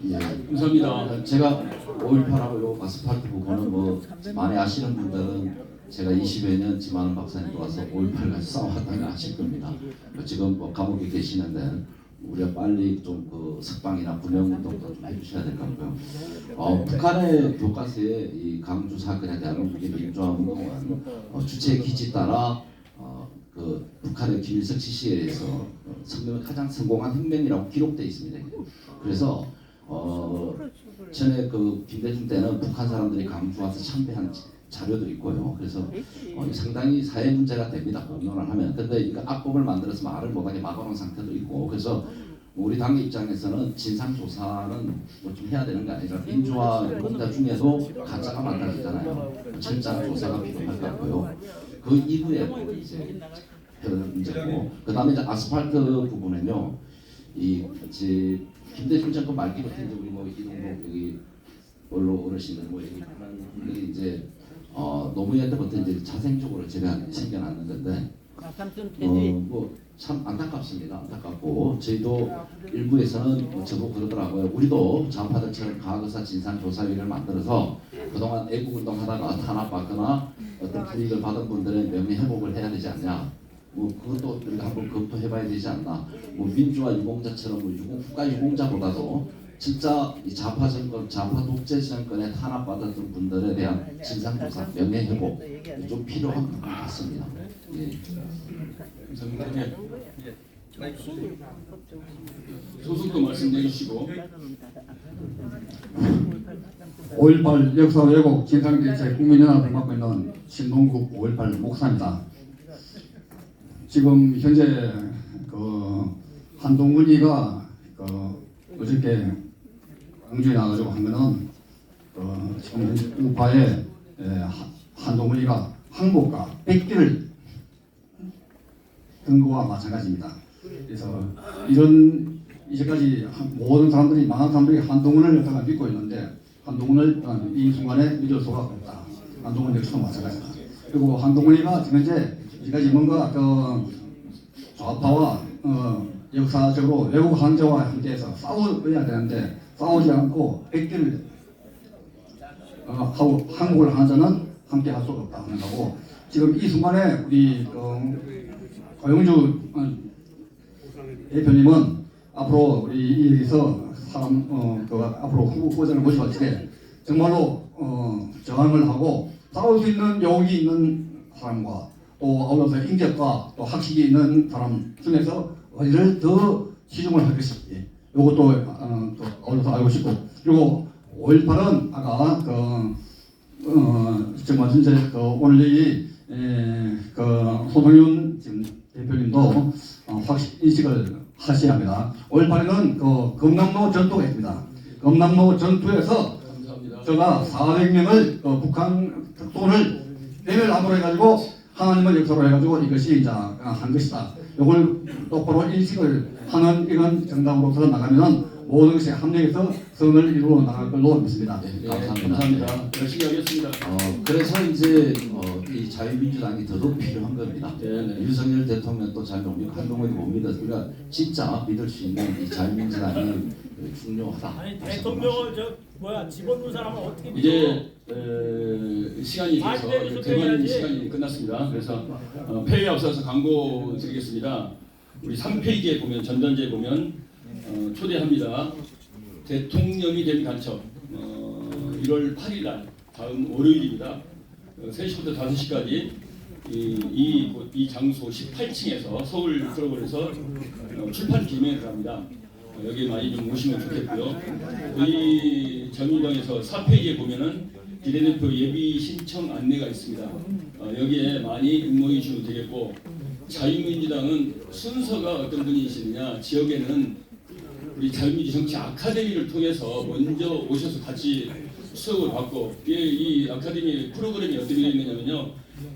예, 감사합니다. 제가 5.18하고 요 아스팔트 부분은 뭐 많이 아시는 분들은 제가 20여 년 지만은 박사님 와서 5.18 같이 싸워왔다는 걸 아실 겁니다. 지금 뭐 감옥에 계시는데 우리가 빨리 좀 그 석방이나 구명운동도 좀 해주셔야 될 것 같고요. 북한의 교과서에 이 강주 사건에 대한 민주화 운동은 주체 기지 따라 그 북한의 김일성 지시에 의해서 가장 성공한 혁명이라고 기록되어 있습니다. 그래서 전에 그 김대중 때는 북한 사람들이 강주 와서 참배한 자료도 있고요. 그래서 상당히 사회 문제가 됩니다. 공론을 하면. 근데 이거 악법을 만들어서 말을 못하게 막아놓은 상태도 있고. 그래서 우리 당의 입장에서는 진상 조사는 뭐 좀 해야 되는 게 아니라 민주화 공자 중에도 가짜가 많다잖아요. 철저한 조사가 필요할 것 같고요. 그 이후에 뭐 이제 해결될 문제고. 그다음에 이제 아스팔트 부분은요. 이제 김대중 정권 말기부터 이제 우리 뭐 이동국 여기 원로 어르신들 뭐 여기 분들이 이제 노무현 때부터 이제 자생적으로 제가 생겨났는 건데 뭐 참 안타깝습니다. 안타깝고 저희도 일부에서는 저도 그러더라고요. 우리도 좌파들처럼 과거사 진상조사위를 만들어서 그동안 애국운동하다가 탄압받거나 어떤 불이익을 받은 분들의 명예 회복을 해야 되지 않냐. 뭐 그것도 우리가 한번 검토해봐야 되지 않나. 뭐 민주화 유공자처럼 뭐 국가 유공자보다도 진짜 이 좌파 정권, 좌파 독재 정권에 탄압받았던 분들에 대한 진상조사, 명예회복 좀 필요한 것 같습니다. 예. 감사합니다. 소속도 말씀해 주시고. 5.18 역사 왜곡 진상대책 국민연합을 맡고 있는 신동국 5.18 목사입니다. 지금 현재 그 한동훈이가 어저께 광주에 나가지고 한 거는 지금 현재 우파의 한동훈이가 항복과 백기를 든 거와 마찬가지입니다. 그래서 이런 이제까지 모든 사람들이 많은 사람들이 한동훈을 여태까지 믿고 있는데 한동훈을 이 순간에 믿을 수가 없다. 한동훈 역시도 마찬가지다. 그리고 한동훈이가 지금 현재 이제까지 뭔가 좌파와 역사적으로 외국 황제와 함께해서 싸워야 되는데 싸우지 않고 백기를 하고 항복을 하는 자는 함께 할 수가 없다 하는 거고 지금 이 순간에 우리 고영주 대표님은 앞으로 우리 여기서 사람 앞으로 후보자를 모셔봤을 때 정말로 저항을 하고 싸울 수 있는 용기 있는 사람과 또 아울러서 인격과 또 학식이 있는 사람 중에서 어디를 더 치중을 할 것인지 이것도 아울러서 알고 싶고 그리고 5.18은 아까 정말 진짜 오늘 이 소동윤 지금 대표님도 확실히 인식을 하셔야 합니다. 5.18에는 금남로 전투가 있습니다. 금남로 전투에서 제가 400명을 북한 특동을 대멸함으로 해가지고 하나님을 역사로 해가지고 이것이 이제 한 것이다. 이걸 똑바로 인식을 하는 이런 정당으로서 나가면은 모든 것이 합력해서 선을 이루어 나갈 걸로 믿습니다. 네, 감사합니다. 열심히 하겠습니다. 그래서 이제 이 자유민주당이 더더욱 필요한 겁니다. 윤석열 대통령도 잘 뭡니까? 한동훈이 못 믿어. 우리가 진짜 믿을 수 있는 이 자유민주당이 중요하다. 아니 대통령을 집어넣는 사람은 어떻게 이제 시간이 있어서 대관 시간이 끝났습니다. 그래서 폐회에 앞서서 광고 드리겠습니다. 우리 3페이지에 보면 전단지에 보면 초대합니다. 대통령이 된 간첩 1월 8일 날 다음 월요일입니다. 3시부터 5시까지 이 장소 18층에서 서울 서울에서 출판 기념회를 합니다. 여기 많이 좀 오시면 좋겠고요. 이 정의당에서 4페이지에 보면은 비례대표 예비 신청 안내가 있습니다. 여기에 많이 응모해 주시면 되겠고, 자유민주당은 순서가 어떤 분이시느냐, 지역에는 우리 자유민주 정치 아카데미를 통해서 먼저 오셔서 같이 수업을 받고, 이 아카데미 프로그램이 어떻게 되어 있느냐면요,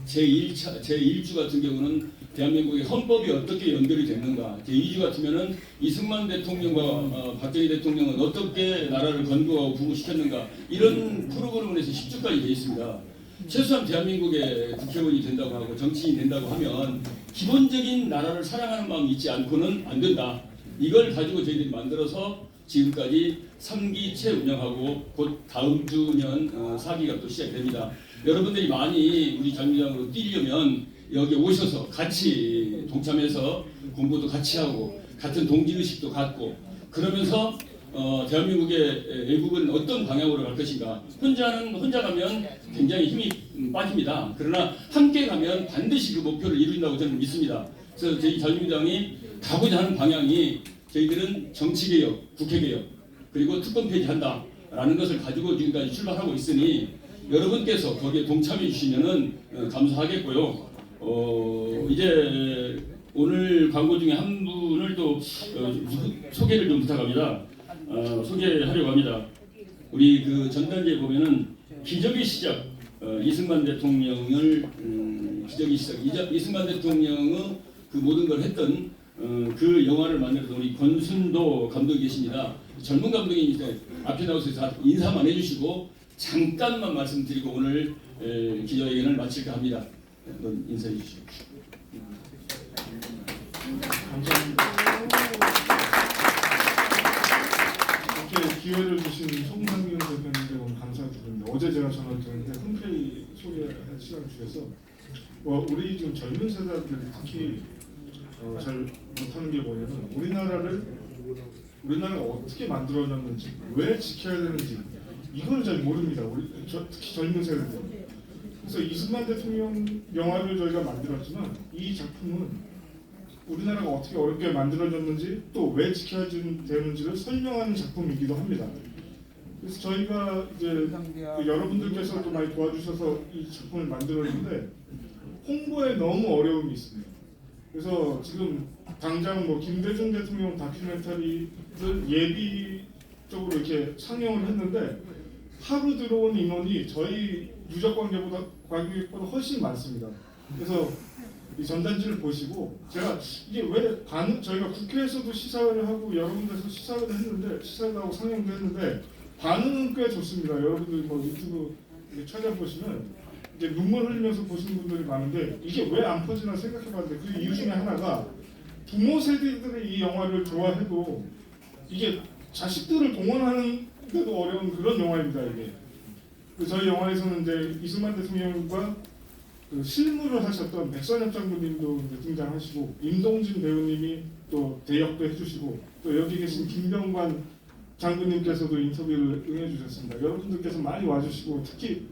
제1주 같은 경우는 대한민국의 헌법이 어떻게 연결이 됐는가, 제2주 같으면은 이승만 대통령과 박정희 대통령은 어떻게 나라를 건국하고 구국시켰는가, 이런 프로그램을 해서 10주까지 되어 있습니다. 최소한 대한민국의 국회의원이 된다고 하고 정치인이 된다고 하면 기본적인 나라를 사랑하는 마음이 있지 않고는 안 된다. 이걸 가지고 저희들이 만들어서 지금까지 3기째 운영하고 곧 다음 주년 4기가 또 시작됩니다. 여러분들이 많이 우리 자유민주당으로 뛰려면 여기 오셔서 같이 동참해서 공부도 같이 하고 같은 동지의식도 갖고, 그러면서 대한민국의 애국은 어떤 방향으로 갈 것인가. 혼자 가면 굉장히 힘이 빠집니다. 그러나 함께 가면 반드시 그 목표를 이룬다고 저는 믿습니다. 그래서 저희 자유민주당이 가고자 하는 방향이, 저희들은 정치개혁, 국회개혁, 그리고 특검 폐지한다라는 것을 가지고 지금까지 출발하고 있으니 여러분께서 거기에 동참해 주시면은 감사하겠고요. 이제 오늘 광고 중에 한 분을 또 소개를 좀 부탁합니다. 소개하려고 합니다. 우리 그 전단지에 보면은 기적의 시작, 이승만 대통령을 기적의 시작, 이승만 대통령의 그 모든 걸 했던 그 영화를 만들어서 우리 권순도 감독이 계십니다. 젊은 감독이니까 앞에 나와서 다 인사만 해주시고 잠깐만 말씀드리고 오늘 기자회견을 마칠까 합니다. 한번 인사해 주시죠. 감사합니다. 이렇게 기회를 주신 송상균 대표님께 오늘 감사드립니다. 어제 제가 전화를 드렸는데 흔쾌히 소개할 시간을 주셔서 우리 지금 젊은 세대들이 특히 잘 못하는 게 뭐냐면 우리나라가 어떻게 만들어졌는지, 왜 지켜야 되는지 이걸 잘 모릅니다. 특히 젊은 세대들. 그래서 이승만 대통령 영화를 저희가 만들었지만 이 작품은 우리나라가 어떻게 어렵게 만들어졌는지 또 왜 지켜야 되는지를 설명하는 작품이기도 합니다. 그래서 저희가 이제 여러분들께서도 많이 도와주셔서 이 작품을 만들었는데 홍보에 너무 어려움이 있습니다. 그래서 지금 당장 김대중 대통령 다큐멘터리를 예비적으로 이렇게 상영을 했는데 하루 들어온 인원이 저희 누적 관객보다 훨씬 많습니다. 그래서 이 전단지를 보시고 제가 이게 왜 저희가 국회에서도 시사회를 하고 여러 군데서 시사회를 했는데 시사회도 하고 상영도 했는데 반응은 꽤 좋습니다. 여러분들 유튜브 찾아보시면 이제 눈물 흘리면서 보시는 분들이 많은데 이게 왜 안 퍼지나 생각해봤는데 그 이유 중에 하나가 부모 세대들이 이 영화를 좋아해도 이게 자식들을 동원하는 데도 어려운 그런 영화입니다. 이게 저희 영화에서는 이제 이승만 대통령과 그 실무를 하셨던 백선엽 장군님도 이제 등장하시고 임동진 배우님이 또 대역도 해주시고 또 여기 계신 김병관 장군님께서도 인터뷰를 응해주셨습니다. 여러분들께서 많이 와주시고 특히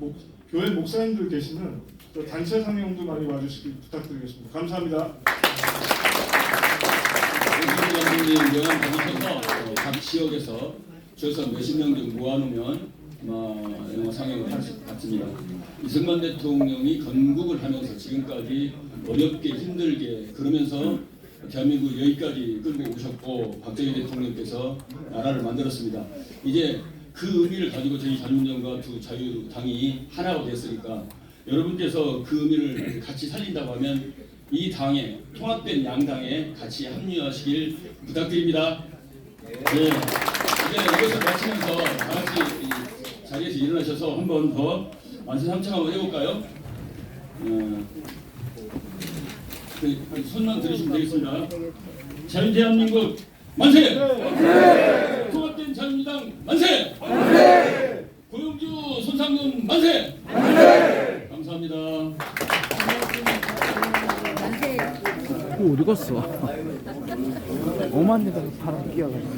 교회 목사님들 계시는 또 단체 상영도 많이 와주시기 부탁드리겠습니다. 감사합니다. 장군님 명함 받으셔서 각 지역에서 저서 몇십 명 좀 모아놓으면 영화 상영을 할 것 같습니다. 이승만 대통령이 건국을 하면서 지금까지 어렵게 힘들게 그러면서 대한민국 여기까지 끌고 오셨고 박정희 대통령께서 나라를 만들었습니다. 이제 그 의미를 가지고 저희 자유민주당과 두 자유당이 하나가 됐으니까 여러분께서 그 의미를 같이 살린다고 하면 이 당에 통합된 양당에 같이 합류하시길 부탁드립니다. 네, 이제 이것을 마치면서 다 같이 이 자리에서 일어나셔서 한 번 더 만세 삼창 한번 해볼까요? 손만 들으시면 되겠습니다. 자유대한민국 만세! 통합된 자유민주당 만세! 고영주, 손상윤 만세! 감사합니다. 어디 갔어? 오만 데다가 바람 끼어가지고.